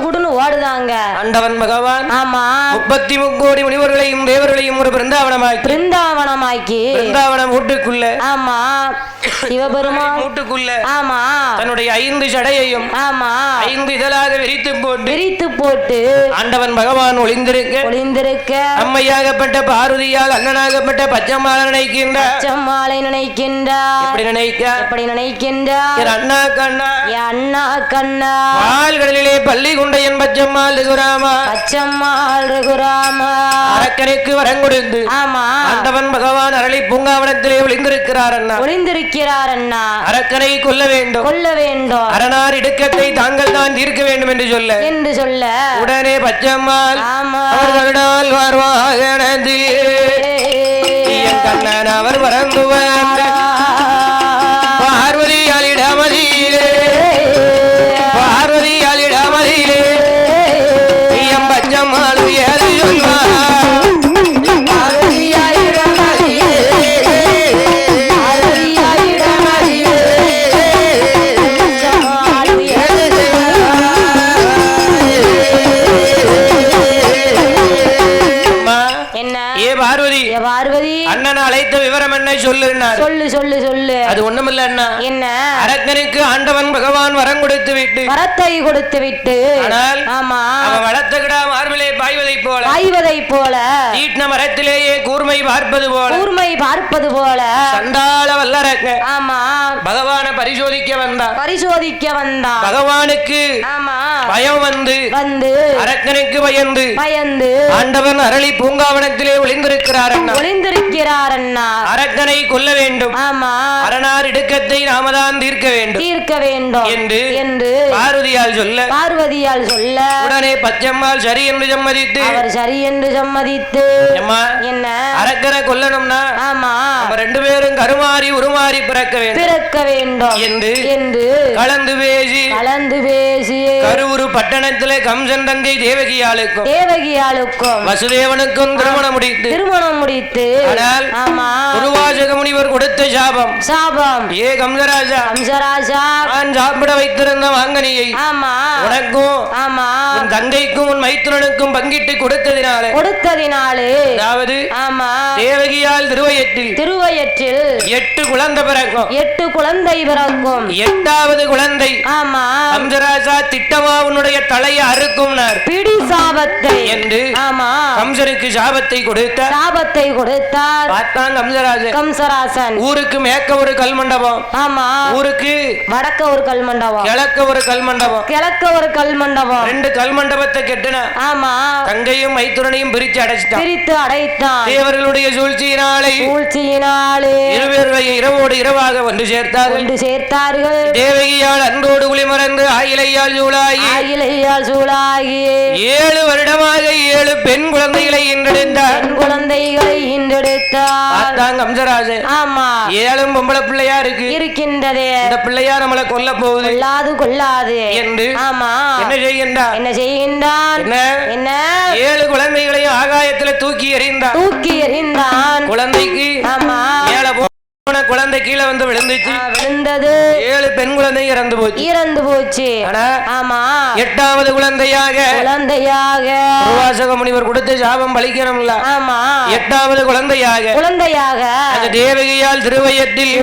குடுன்னு ஓடுதாங்க ஆண்டவன் பகவான் 33 கோடி முனிவர்களையும் தேவர்களையும் ஒரு பிருந்தாவனமாக்கி பிருந்தாவனம் வீட்டுக்குள்ள சிவபெருமான் வீட்டுக்குள்ள தன்னுடைய 5 சடையையும் 5 இதழாக விரித்து போட்டு ஆண்டவன் பகவான் ஒளிந்திருக்க அம்மையாகப்பட்ட பார்வதியால் அண்ணனாகப்பட்ட பச்சம்மாளை நினைக்கின்றார் எப்படி நினைக்கின்றார் அண்ணா கண்ணா கடலிலே பள்ளி குண்டையன் பச்சம்மாள் ரகுராமா அரக்கனுக்கு வரம் கொடுத்து ஆண்டவன் பகவான் அரளி பூங்காவனத்திலே ஒளிந்திருக்கிறார் அண்ணா அரக்கனை கொல்ல வேண்டும் அரணார் இடுக்கத்தை தாங்கள் தான் தீர்க்க வேண்டும் என்று சொல்ல உடனே பச்சம்மாள் அவர்களால் வாகனத்தில் என் கண்ணன் அவர் பறந்து பார்வதியாலிடமதியிலே எம் பச்சம்மாள் ஏறி பார்வதி அண்ணன் அழைத்த விவரம் என்ன சொல்லு அது ஒண்ணுமில்ல அண்ணா என்ன அரக்கனுக்கு ஆண்டவன் பகவான் வரம் கொடுத்து விட்டு ஆனால் அவன் வளர்த்த கிடா மார்பிலே பாய்வதை போல ஈட்டின மரத்திலேயே கூர்மை பார்ப்பது போல சண்டாள வல்லரக்க பகவான பரிசோதிக்க வந்தான் பகவானுக்கு பயம் வந்து அரக்கனுக்கு பயந்து ஆண்டவன் அரளி பூங்காவனத்திலே ஒளிந்திருக்கிறார் அண்ணா அரக்கனை கொல்ல வேண்டும் அரணார் இடுக்கத்தை நாமதான் தீர்க்க வேண்டும் என்று பார்வதியால் சொல்ல உடனே பச்சம்மாள் சரி என்று சம்மதித்து என்ன அரக்கனை கொல்லணும்னா நம்ம 2 பேரும் கருமாறி உருமாறி பிறக்க வேண்டும் என்று கலந்து பேசி கருவுரு பட்டணத்திலே கம்சன் தங்கை தேவகியாளுக்கும் வசுதேவனுக்கும் திருமணம் முடித்து துர்வாசக முனிவர் கொடுத்த சாபம் ஏ கம்சராஜா நான் சாப்பிட வைத்திருந்த வாங்கனியை உனக்கும் உன் தங்கைக்கும் உன் மைத்துனனுக்கும் பங்கிட்டு கொடுத்ததினாலே அதாவது தேவகியால் திருவயற்றில் 8 குழந்தை பிறக்கும் 8வது குழந்தை கம்சராஜா திட்டமா உன்னுடைய தலையை அறுக்கும் பிடி சாபத்தை என்று கம்சருக்கு சாபத்தை கொடுத்தார் பார்த்தான் கம்சராஜன் கண்ணன். ஊருக்கு மேற்க ஒரு கல் மண்டபம், ஆமா. ஊருக்கு வடக்க ஒரு கல் மண்டபம், கிழக்க ஒரு கல் மண்டபம், கிழக்க ஒரு கல் மண்டபம். 2 கல் மண்டபத்தை கெட்டின. ஆமா. கங்கையும் மைத்துரனையும் பிரித்து அடைச்சிட்டான். பிரித்து அடைத்தான். தேவர்களுடைய சூழ்ச்சியினாலே இருவரையும் இரவோடு இரவாக ஒன்று சேர்த்தார்கள். தேவகியால் அன்றோடு குளிமறந்து ஆயிலையால் சூழாகி 7 வருடமாக 7 பெண் குழந்தைகளை ஈன்றெடுத்தார். கம்சராஜன். ஆமா. 7 பொம்பளை பிள்ளையா இருக்கின்றதே. இந்த பிள்ளையா நம்மளை கொல்ல போகுது, கொல்லாது என்று. ஆமா. என்ன செய்கின்றான்? என்ன 7 குழந்தைகளையும் ஆகாயத்துல தூக்கி எறிந்தான். குழந்தைக்கு மேல குழந்தை கீழே வந்து விழுந்தது. 7 பெண் குழந்தை இறந்து போச்சு. ஆமா. 8வது குழந்தையாக முனிவர் கொடுத்த சாபம் பலிக்கிறோம்ல. ஆமா. 8வது குழந்தையாக அந்த தேவகியால் திருவயத்தில்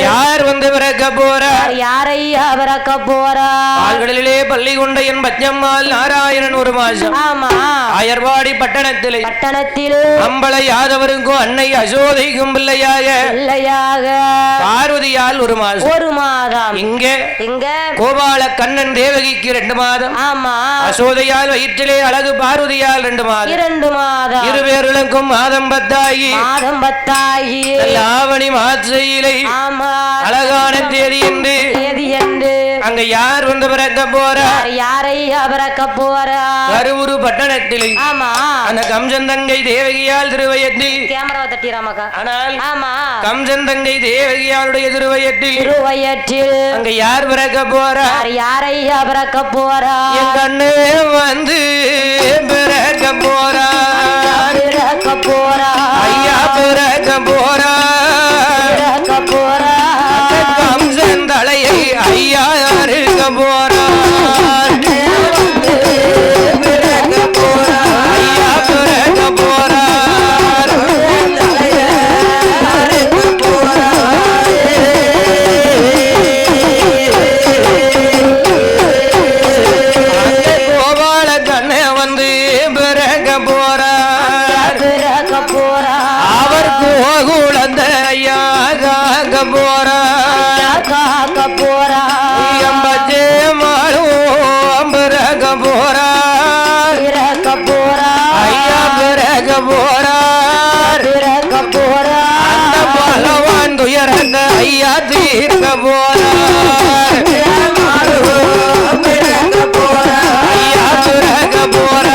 யார் வந்து பிறக்க போறார்? யாரையா பிறக்க போறார்? ஆழ்கடலிலே பள்ளி கொண்ட என் பச்சம்மாள் நாராயணன் ஒரு மாசம். ஆமா. ஆயர்வாடி பட்டணத்தில் அம்பள யாதவருக்கும் அன்னை அசோதைக்கும் பிள்ளையாக பார்வதியால் ஒரு மாதம். இங்க கோபால கண்ணன் தேவகிக்கு 2 மாதம். ஆமா. அசோதையால் வயிற்றிலே அழகு பார்வதியால் 2 மாதம். இருவேர்களுக்கும் மாதம் 10 ஆகி ஆவணி மாசையிலே அழகான தேதி என்று அங்க யார் வந்து பிறக்க போறார்? யாரையா பிறக்க போறார்? கருவூரு பட்டணத்தில். ஆமா. அந்த கம்சன் தங்கை தேவகியால் திருவயத்தில் கேமரா தட்டிராமக்கா. ஆனால் ஆமா கம்சன் தங்கை தேவகியாளுடைய திருவயத்தில் அங்க யார் பிறக்க போறார்? யாரையா பிறக்க போறார்? என் கண்ணு வந்து பிறக்க போறார். ஐயா பிறக்க போறார். கம்சன் தலையை ஐயா அறுக்க போறார். பிறக்க போறார். ஐயா பிறக்க போறார். கோபால கண்ண வந்து பிறக்க போறார். அவர் கோகுலந்த ஐயா காக்க போறார். எம்பச்சே மாளும் பிறக்க போறார். ஐயா பிறக்க போறார். அந்த பலவான் துயரந்த ஐயா தீர்க்க போறார். ஐயா பிறக்க போறார்.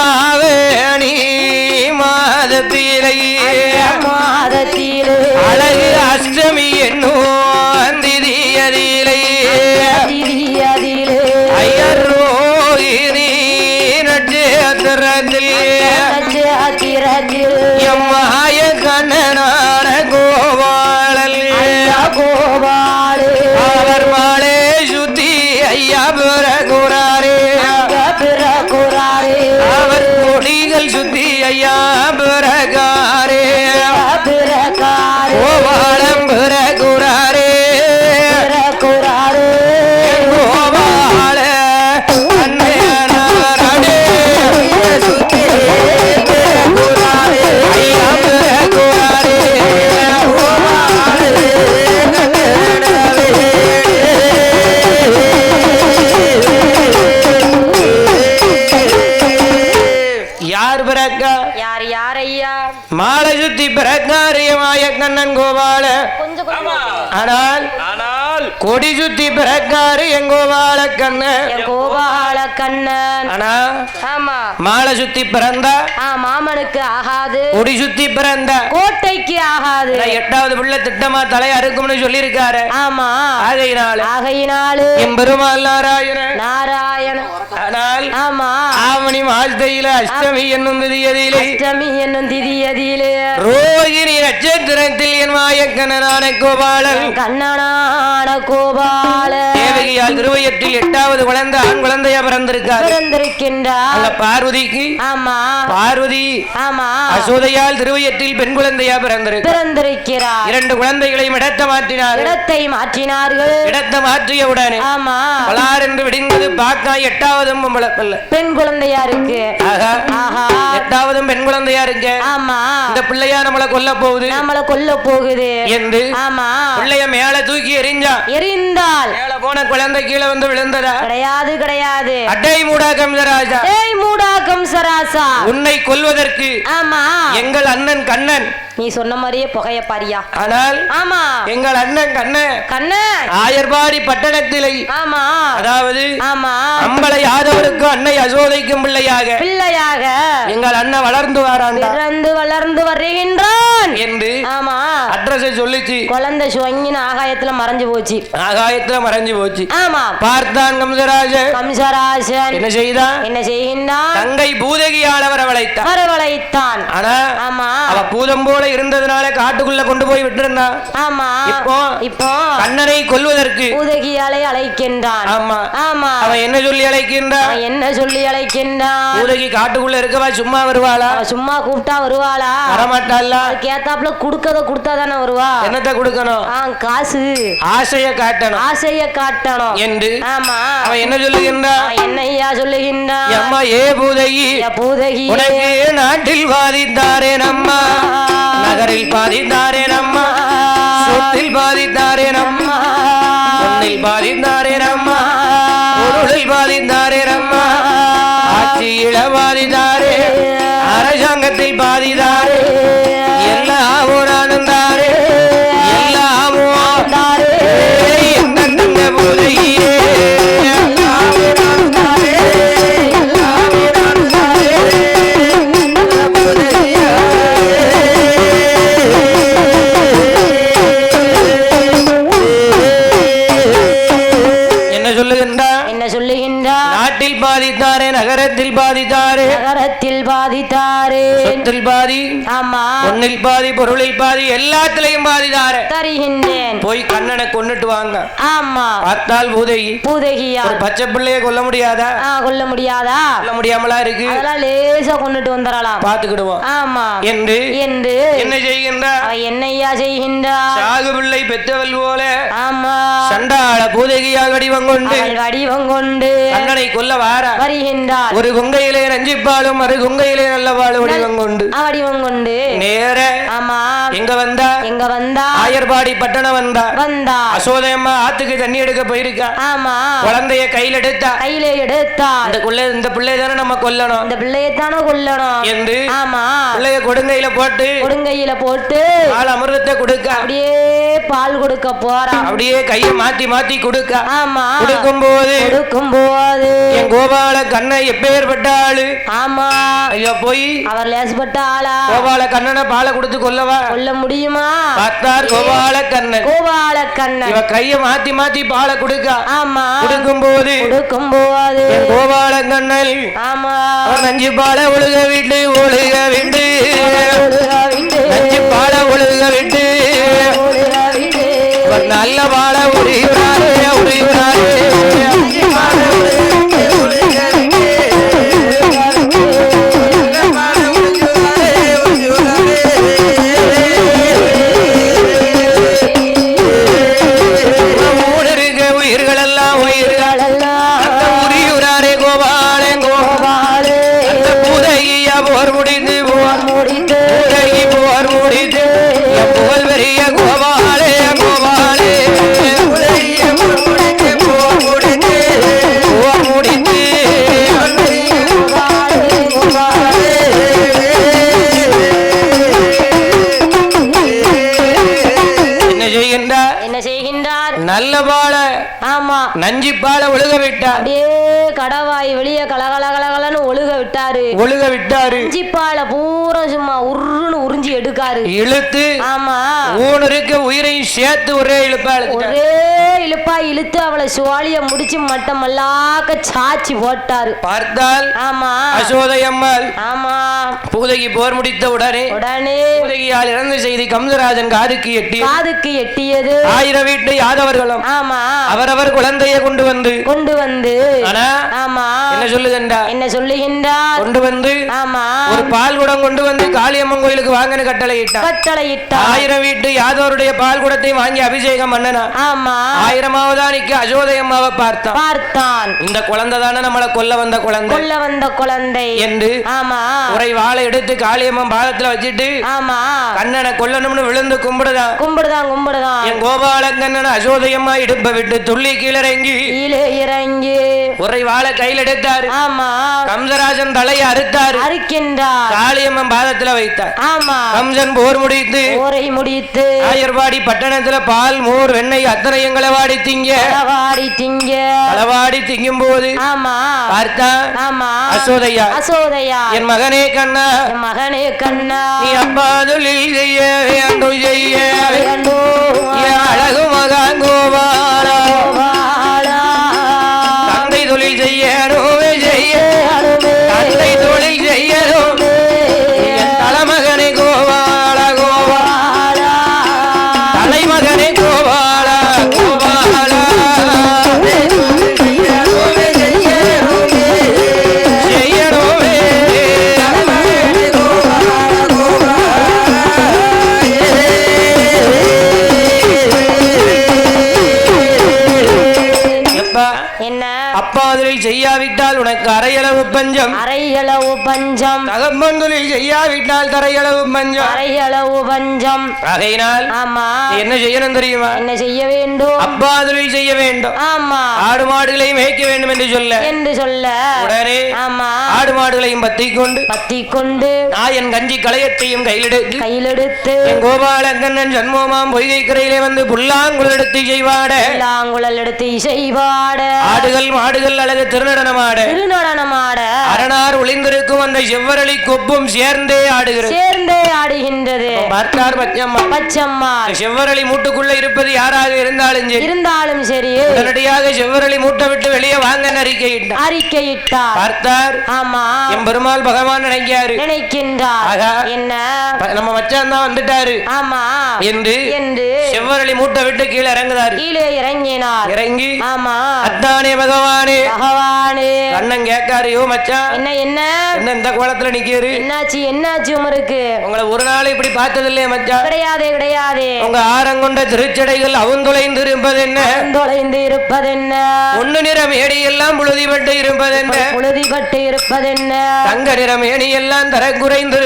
ஆவேணி மாதத்திலே அழகு அஷ்டமி என்னும் திதியதிலே ஐயர் ரோகிணி நட்சத்திரத்தில் எம்மாய கண்ணனான கோபாலல் அவர் மாலே சுத்தி ஐயா பிறகுறாரே. அவர் கொடிகள் சுத்தி ஐயா பிறகாரே. கோபாலம் பிறகுறாரே. கோபால அன்னையனாரே சுத்தி ஐயா பிறகுறாரே. யார் பிறக்க? யாரையா மாலை சுத்தி பிறக்காரியமாய கண்ணன் கோபால. ஆனால் கொடி சுத்தி பிறக்காரு எங்கோபால கண்ணன். ஆனா ஆமா மாலை சுத்தி பிறந்தா மாமனுக்கு ஆகாது. கொடி சுத்தி பிறந்தா கோட்டைக்கு ஆகாது. 8வது பிள்ளை திட்டமா தலை அறுக்கும்னு சொல்லி இருக்காரு. ஆமா. ஆகையினால எம்பெருமாள் நாராயணன். ஆனால் ஆமா ஆவணி மாசையில அஷ்டமி என்னும் திதியதிலே ரோகிணி நட்சத்திரத்தில் என் மாயக்கண்ணனான கோபாலன். கண்ணனான கோபால பூதகியால் திருவயத்தில் 8வது குழந்தை ஆண் குழந்தையா பிறந்திருக்கின்றார். அந்த பார்வதிக்கு பார்வதி அசோதையால் திருவயத்தில் பெண் குழந்தையா பிறந்திருக்கிறார். 2 குழந்தைகளையும் இடத்தை மாற்றினார்கள். இடத்தை மாற்றியவுடனே பலார் என்று விடிந்தது பார்க்க 8வதும் பெண் குழந்தையா இருக்கு. 8வதும் பெண் குழந்தையா இருக்கு. இந்த பிள்ளையா நம்மளை கொல்ல போகுது என்று பிள்ளைய மேல தூக்கி எறிந்தால் மேல போன குழந்தை கீழே வந்து விழுந்ததா? கிடையாது. அடை மூடாகம் சராசா உன்னை கொல்வதற்கு எங்கள் அண்ணன் கண்ணன் நீ சொன்ன மாதிரியே புகைய பாரியா. ஆனால் எங்கள் அண்ணன் கண்ணன் ஆயர்பாடி பட்டணத்திலே அதாவது அம்பல யாதவருக்கு அன்னை அசோதைக்கும் பிள்ளையாக எங்கள் அண்ணன் வளர்ந்து வளர்ந்து வருகின்றான் என்று அட்ரஸ் சொல்லிச்சு. குழந்தை சுவங்கின ஆகாயத்துல மறைஞ்சு போச்சு. பார்த்தான் கம்சராஜன் என்ன செய்கின்றான்? தங்கை பூதகியால் வரவழைத்தான். ஆனா அவ பூதம் போல இருந்ததுனால காட்டுக்குள்ள கொண்டு போய் விட்டுருந்தான். இப்போ கண்ணனை கொல்வதற்கு பூதகியாலை அழைக்கின்றான். அவன் என்ன சொல்லி அழைக்கின்றான்? பூதகி காட்டுக்குள்ள இருக்கவா சும்மா வருவாளா? சும்மா கூப்பிட்டா வருவாளா? வரமாட்டாள. கேத்தாப்புல கொடுத்தாதானே வருவா. என்னத்தை கொடுக்கணும்? காசு. ஆசைய காட்டணும் என்று அவன் என்ன சொல்லுகின்றான்? என்னையா சொல்லுகின்றான்? அம்மா ஏ பூதகி உனக்கு நாட்டில் பாதித்தாரே நம்மா, நகரில் பாதித்தாரே நம்மா, சொத்தில் பாதித்தாரே நம்மா, பொன்னில் பாதித்தாரே நம்மா, பொருளில் பாதித்தாரே நம்மா, ஆட்சியில பாதித்தாரே, அரசாங்கத்தில் பாதித்தாரே, எல்லாமோ நானுந்தாரே, எல்லாமோ எந்த பூதையே நாட்டில் பாதித்தாரே, நகரத்தில் பாதித்தாரே, சொத்தில் பாதி, பொன்னில் பாதி, பொருளில் பாதி, எல்லாத்திலையும் பாதித்தாரே. தருகின்றேன். போய் கண்ணனை கொன்னுட்டு வாங்க. பார்த்தால் பூதகியா ஒரு பச்சை பிள்ளைய கொல்ல முடியாதா? கொல்ல முடியாமலா இருக்கு. லேசா கொன்னுட்டு வந்துடலாம், பாத்துக்கிடுவோம் என்று என்ன செய்கின்றார்? என்னையா செய்கின்றார்? சாகு பிள்ளை பெற்றவள் போல சண்டாள பூதகியால் வடிவம் கொண்டு கண்ணனை கொல்ல வருகின்றார். ஒரு குங்கையிலே நஞ்சிப்பாலும் மறு குங்கையிலே நல்லவாளும் வடிவம் கொண்டு நேர எங்க வந்தா ஆயர்பாடி பட்டணம் வந்தா. அசோதையம்மா ஆத்துக்கு தண்ணி எடுக்க போயிருக்கா. குழந்தைய கையில எடுத்தா. இந்த பிள்ளை தானே நம்ம கொல்லணும், இந்த பிள்ளையத்தானே கொல்லணும் என்று பிள்ளைய கொடுங்கையில போட்டு பால் அமிர்தத்தை கொடுக்க, அப்படியே பால் கொடுக்க போறான். அப்படியே கையை மாத்தி கொடுக்க. கொடுக்கும் போது என் கோபால கண்ணை எப்பேற்பட்ட ஆளு. ஐயோ போய் அவர் லேசப்பட்ட ஆளா? கோபால கண்ணனை பாலை கொடுத்து கொல்ல முடியுமா? பார்த்தார் கோபால கண்ணன் இவ கைய மாத்தி பாலை கொடுக்க. கொடுக்கும் போது என் கோபால கண்ணல் நஞ்சு பாலை ஒழுக விட்டு நஞ்சு பாலை ஒழுக விட்டு நல்ல பாலை உரிகிறாரே. நல்ல பால நஞ்சி பால ஒழுக விட்டார். கடவாய் வெளியே கலகலகலன்னு ஒழுக விட்டாரு இஞ்சிப்பால பூரா சும்மா உருன்னு உறிஞ்சி எடுக்காரு இழுத்து ஆமா ஊனருக்கு உயிரையும் சேர்த்து ஒரே இழுப்பா இழுத்து அவளை சுவாலிய முடிச்சு மட்டம் மல்லாக்க சாச்சி போட்டாரு. பார்த்தால் ஆமா அசோதை அம்மாள் ஆமா பூதகி போர் முடித்த உடனே பூதகியால் இறந்த செய்தி கம்சராஜன் காதுக்கு எட்டியது. 1000 வீட்டு யாதவர்களும் ஆமா அவரவர் குழந்தையை கொண்டு வந்து ஆமா என்ன சொல்லுகின்றார் கொண்டு வந்து ஆமா ஒரு பால் குடம் கொண்டு வந்து காளியம்மன் கோயிலுக்கு வாங்கன்னு கட்டளையிட்டார். 1000 வீட்டு யாதவருடைய பால் குடத்தை வாங்கி அபிஷேகம் பண்ணனா ஆமா 1000ஆவதானிக்கு அசோதை அம்மாவை பார்த்தான். இந்த குழந்தை தானே நம்மளை கொல்ல வந்த குழந்தை என்று ஆமா ஒரு வாளை எடுத்து காளியம்மன் பாதத்துல வச்சிட்டு ஆமா கண்ணனை கொல்லணும்னு விழுந்து கும்பிடுதான் என் கோபால கண்ணன் அசோதை அம்மா இடுப்ப விட்டு துள்ளி கீழே இறங்கி ஒரு வாளை கையில் எடுத்தார். ஆமா கம்சராஜன் தலையை அறுக்கின்றார். காளியம்மன் பாதத்துல வைத்தார். ஆமா கம்சன் போர் முடித்து ஆயர்வாடி பட்டணத்துல பால் மோர் வெண்ணெய் அத்தனையும் களவாடி திங்கும் போது ஆமா பார்த்தா ஆமா அசோதையா என் மகனே கண்ணா நீ அப்பா தொழில் செய்ய அழகு மகன் கோபாலா தந்தை தொழில் செய்யணும் என் தலைமகனே கோபாலா தலைமகனே கோபாலா அப்பாதலில் செய்யாவிட்டால் உனக்கு அரையளவு பஞ்சம் தகப்பந்தலில் செய்யாவிட்டால் தரையளவு பஞ்சம் ஆகையினால் ஆமா என்ன செய்யணும் தெரியுமா என்ன செய்ய வேண்டும் அப்பாதலில் செய்ய வேண்டும் ஆமா ஆடு மாடுகளை மேய்க்க வேண்டும் என்று சொல்ல உடனே ஆமா ஆடு மாடுகளையும் பத்தி கொண்டு என் கஞ்சி களையத்தையும் கையிலெடுத்து என் கோபாலங்கண்ணன் ஜன்மோமாம் பொய்கை கரையிலே வந்து புல்லாங்குழல் எடுத்து செய்வாட ஆடுகள் மாடுகள் அழகு திருநடனமாட அரணார் ஒளிந்திருக்கும் அந்த செவ்வரளி கொப்பும் சேர்ந்தே ஆடுகின்றது. பார்த்தார் பச்சம்மா செவ்வரளி மூட்டுக்குள்ள இருப்பது யாராக இருந்தாலும் சரி உடனடியாக செவ்வரளி மூட்டை விட்டு வெளியே வாங்க அறிக்கையிட்டார். பார்த்தார் ஆமா என் பெருமாள் பகவான் நினைக்கின்றார் என்ன நம்ம மச்சான் தான் வந்துட்டாரு ஆமா என்று செவ்வரளி மூட்டை விட்டு கீழே இறங்கினார். இறங்கி ஆமா அத்தானே பகவானே அண்ணன் கேட்காரியோ மச்சான் என்ன இந்த கோலத்துல நிக்கிறாரு என்னாச்சு உமருக்கு உங்களை ஒரு நாள் இப்படி பார்த்தது இல்லையே மச்சான் கிடையாது உங்க ஆரங்கொண்ட திருச்சடைகள் அவுந்தொலைந்து இருப்பதென்ன ஒன்னு நிற மேடி எல்லாம் புழுதிப்பட்டு இருப்பதென்ன தங்க நிற மேடி எல்லாம் தர குறைந்து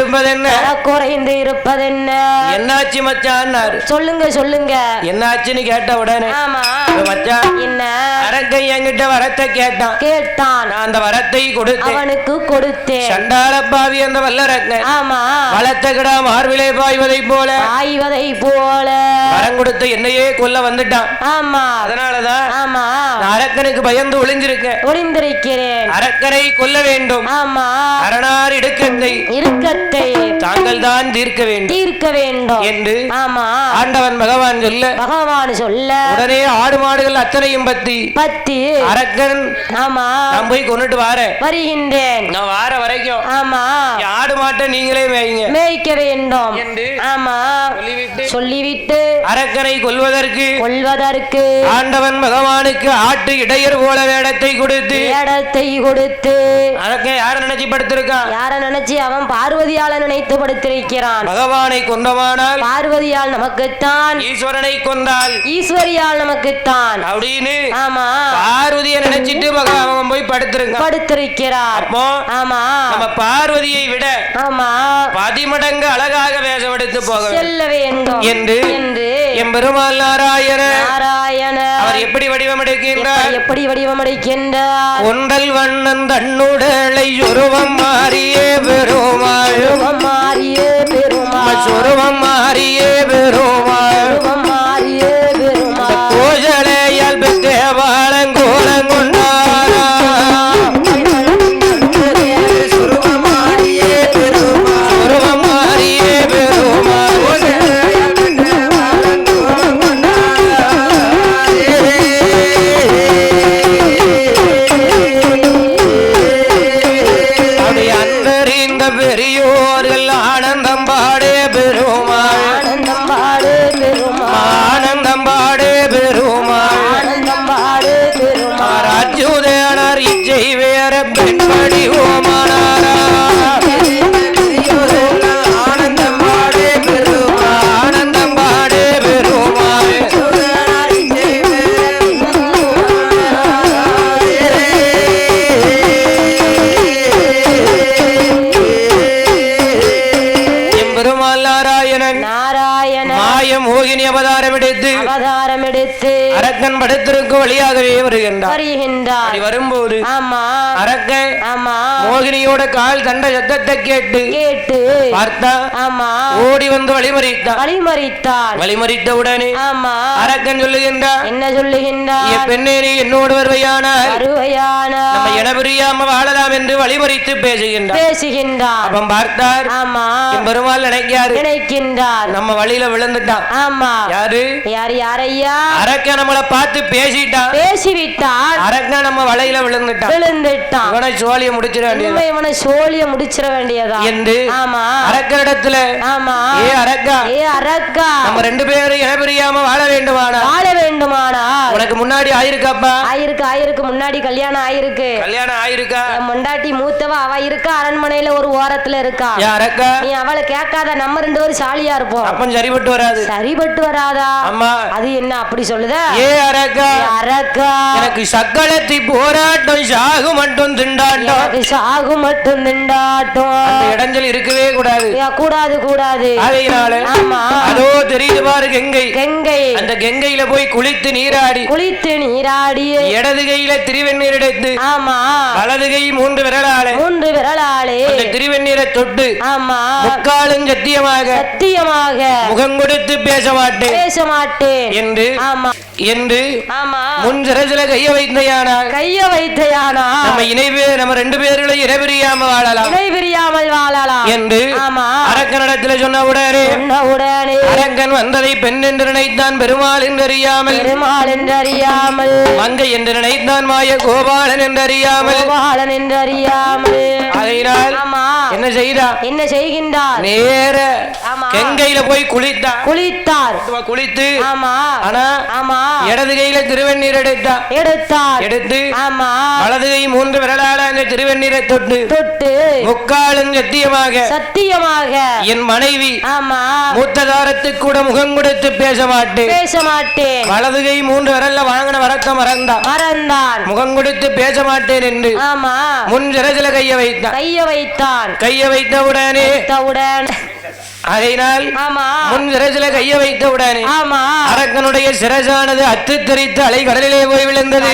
இருப்பதென்ன என்னாச்சு மச்சான் சொல்லுங்க என்னாச்சுன்னு கேட்ட உடனே ஆமா மச்சான் என்ன அரக்கை என்கிட்ட வரத்தை கேட்டான் அந்த வரத்தை அவனுக்கு கொடுத்தேன். சண்டாள பாவி அந்த வல்லரக்கன் ஆமா வளர்த்த கிடா மார்பிலே பாய்வதை போல வரம் கொடுத்து என்னையே கொல்ல வந்துட்டான். ஆமா அதனாலதான் ஆமா அரக்கனுக்கு பயந்து ஒளிந்திருக்கிறேன். அரக்கனை கொல்ல வேண்டும். ஆமா அரணார் இடுக்கத்தை தாங்கள் தான் தீர்க்க வேண்டும் என்று ஆமா ஆண்டவன் பகவான் சொல்ல உடனே ஆடு மாடுகள் அத்தனையும் பத்தி அரக்கன் ஆமா நான் போய் கொண்டுட்டு வருகின்றேன். நான் வார வரைக்கும் ஆமா ஆடு மாட்டை நீங்களே மேய்க்க வேண்டும் என்று ஆமா சொல்லிவிட்டு அரக்கனை கொல்வதற்கு ஆண்டவன் பகவானுக்கு ஆட்டு இடையர் போல வேடத்தை கொடுத்து அரக்கன் யார நினைச்சு படுத்திருக்கான்? யார நினைச்சு அவன் பார்வதியால நினைத்து படுத்திருக்கிறான். பகவானை கொண்டவானால் பார்வதியால் நமக்குத்தான், ஈஸ்வரனை கொண்டால் ஈஸ்வரியால் நமக்குத்தான் அப்படின்னு ஆமா பார்வதியை நினைச்சிட்டு பகவான் போய் படுத்திருக்கிறார். ஆமா நம்ம பார்வதியை விட ஆமா 10 மடங்கு அழகாக வேஷமெடுத்து போக செல்ல வேண்டும் என்று எம்பெருமாள் நாராயண அவர் எப்படி வடிவமெடுக்கின்றார்? ஒன்றல் வண்ணன் தன்னுடலை சொருவம் மாறியே பெருமாள் சொருவம் மாறியே பெருமாள் கோஜலையால் பெற்ற வாழங்கோலம் கொண்டாரா பெற பெண்படி ஓமானாரா ஆனந்தம் பாடே பெருமா ஆனந்தம் பாடே பெருமா மோகினி அவதாரம் எடுத்து அரக்கன் படத்திற்கு வழியாகவே வருகின்றார் வரும்போது அரக்கன் மோகினியோட கால் தண்ட சத்தத்தை கேட்டு பார்த்தா ஓடி வந்து வழிமறித்த உடனே அரக்கன் சொல்லுகின்றார் என்ன சொல்லுகின்றார் பெண்ணே நீ என்னோடு வருவையானால் நம்ம இனபிரியாம வாழலாம் என்று வழிமறித்து பேசுகின்றார் அப்ப பார்த்தார் பெருமாள் நினைக்கின்றார் நம்ம வழியில விழுந்துட்டான் யாரையா அரக்கன் நம்மளை பார்த்து பேசிவிட்டான் அரக்கன் நம்ம வலையில விழுந்துட்டான் இவனை சோழிய முடிச்சிட வேண்டியதா என்று அரக்கனிடத்துல அரக்கா நம்ம ரெண்டு பேரும் இனபிரியாம வாழ வேண்டுமானா உனக்கு முன்னாடி ஆயிருக்கு முன்னாடி கல்யாணம் ஆயிருக்கா முண்டாட்டி மூத்தவ அவ இருக்கா அரண்மனையில ஒரு ஓரத்துல இருக்கா அரக்கா நீ அவளை கேட்காத நம்ம ரெண்டு பேரும் சாலியா இருப்போம் அப்ப சரிபட்டு வராதா அம்மா அது என்ன அப்படி சொல்லுத அரக்கா எனக்கு சக்களத்தி போராட்டம் சாகு மட்டும் திண்டாட்டம் அந்த இடஞ்சல் இருக்கவே கூடாது அதனால அதோ தெரியுது பாரு கங்கை அந்த கங்கையில போய் குளித்து நீராடி இடது கையில திருவெண்ணீர் எடுத்து வலது கை 3 விரலாலே அந்த திருவெண்ணீரை தொட்டு முக்காலும் சத்தியமாக முகம் கொடுத்து பேச மாட்டேன் என்று முன் சிரசில கைய வைத்தையானால் நம்ம ரெண்டு பேர்களை இணைபிரியாமல் வாழலாம் என்று அரக்கனிடத்தில் சொன்ன உடனே அரக்கன் வந்ததை பெண் என்று நினைத்தான் பெருமாள் என்று அறியாமல் மங்கை என்று நினைத்தான் மாய கோபாலன் என்று அறியாமல் அதனால் என்ன செய்கின்றார் நேர கங்கையில போய் குளித்தார் ஆனா இடது கையில திருவெண்ணீர் எடுத்து வலது கை 3 விரலால அந்த திருவெண்ணீரை தொட்டு முக்காலும் சத்தியமாக என் மனைவி மூத்ததாரத்துக்கு கூட முகம் கொடுத்து பேச மாட்டேன் வலது கை 3 விரல்ல வாங்கின வரத்த மறந்தான் முகம் கொடுத்து பேச மாட்டேன் என்று முன் சிரசில கைய வைத்த உடனே அதனால் முன் சிரசில கைய வைத்த உடனே அரக்கனுடைய சிரசானது அத்து தெரித்து அலை கடலிலே போய் விழுந்தது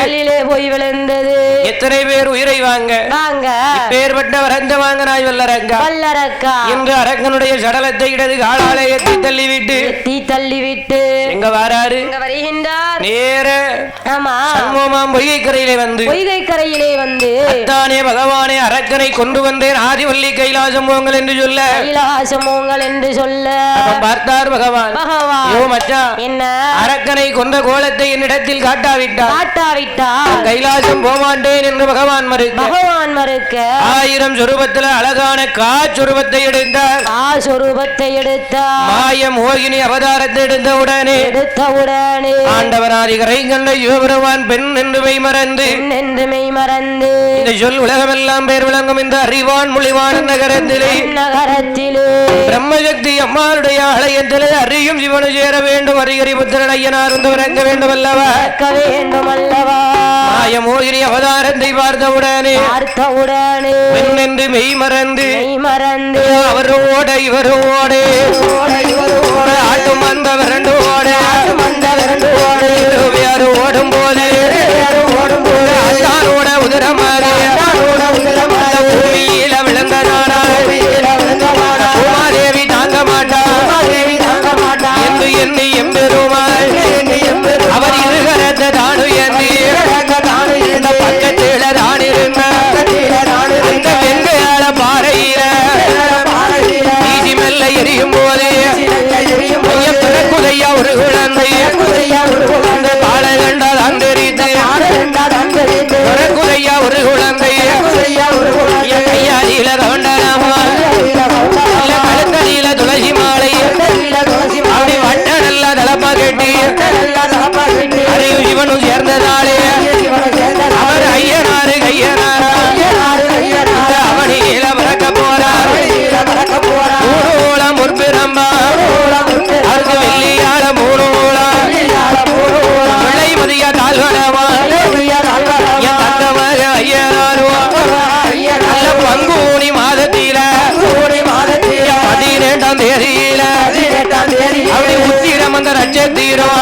எத்தனை பேர் உயிரை வாங்க பேர்பட்ட வரந்த வாங்க நாய் வல்லரக்கா என்று அரக்கனுடைய சடலத்தை இடது காலாலே எத்தி தள்ளிவிட்டு எங்க வருகின்றார் நேர சண்முகமாம் பொய்கை கரையிலே வந்து தானே பகவானே அரக்கனை கொண்டு வந்தேன் ஆதிவல்லி கைலாசம் போங்கள் என்று சொல்ல பார்த்தார் பகவான் என்ன அரக்கனை கொண்ட கோலத்தை என்னிடத்தில் காட்டாவிட்டார் கைலாசம் போமாட்டேன் என்று பகவான் மறுக்க 1000 சொரூபத்தில் அழகான காச்சுரூபத்தை எடுத்தார் மாய மோகினி அவதாரத்தை எடுத்த உடனே ஆண்டவனாதி கரை கண்ட யுவபெருமான் பெண் என்று மெய் மறந்து இந்த சொல் உலகமெல்லாம் பேர் விளங்கும் இந்த அறிவான் மொழிவான் நகரத்திலே பிரம்மசக்தி அம்மாளுடைய ஆலயத்திலே அறியும் சிவனு சேர வேண்டும் அறிகரி புத்திரன் ஐயனார் வந்தவரங்க வேண்டும் அல்லவா மாய மோகினி அவதாரத்தை பார்த்தவுடனே பெண் என்று மெய் மறந்து அவரோட இவரோட ஆட்டும் அந்த விரண்டு ஓடும் போது அத்தானோட உதரமாக பூமியில விழுந்த உமாதேவி தாங்க மாட்டா என்று எண்ணி எம்பெருமாள் அவர் இருகரத்த தானு எண்ணி பக்கத்தில தான் இருந்த அந்த வெங்கையாள பாறையில நீதி மெல்ல எரியும் போது பிறக்குதையா ஒரு குழந்தை பாலை கண்டால் அந்தரித்து நட்சத்திரம்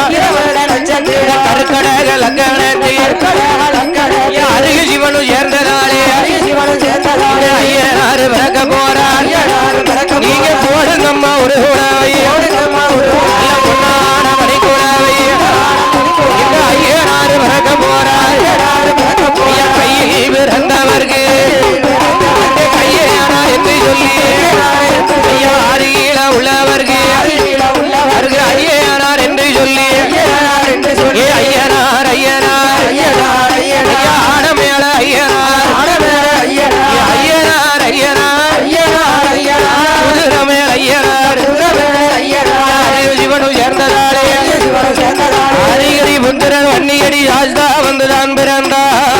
கற்கடக லக்கணத்தில் அருகு சிவனும் சேர்ந்ததாலே ஐயனாரு பிறக்க போறார் நீங்க போடுங்கம்மா ஒரு கூடாவை பொன்னான மணி கூடாவை இந்த ஐயனாரு பிறக்க போறார் கையில் பிறந்தவர்க்கு கையனா என்று சொல்லி ஐயா அருகில உள்ளவர்க்கு ஐயனார் என்று சொல்லி ஐயனார் ஐயனார் ஆடமேல ஐயனார் ஐயனார் ஐயனார் குதிரமேல் ஐயனார் சிவனும் சேர்ந்ததாலே ஹரிஹரி புத்திரன் வன்னியடி சாஸ்தா வந்துதான் பிறந்தார்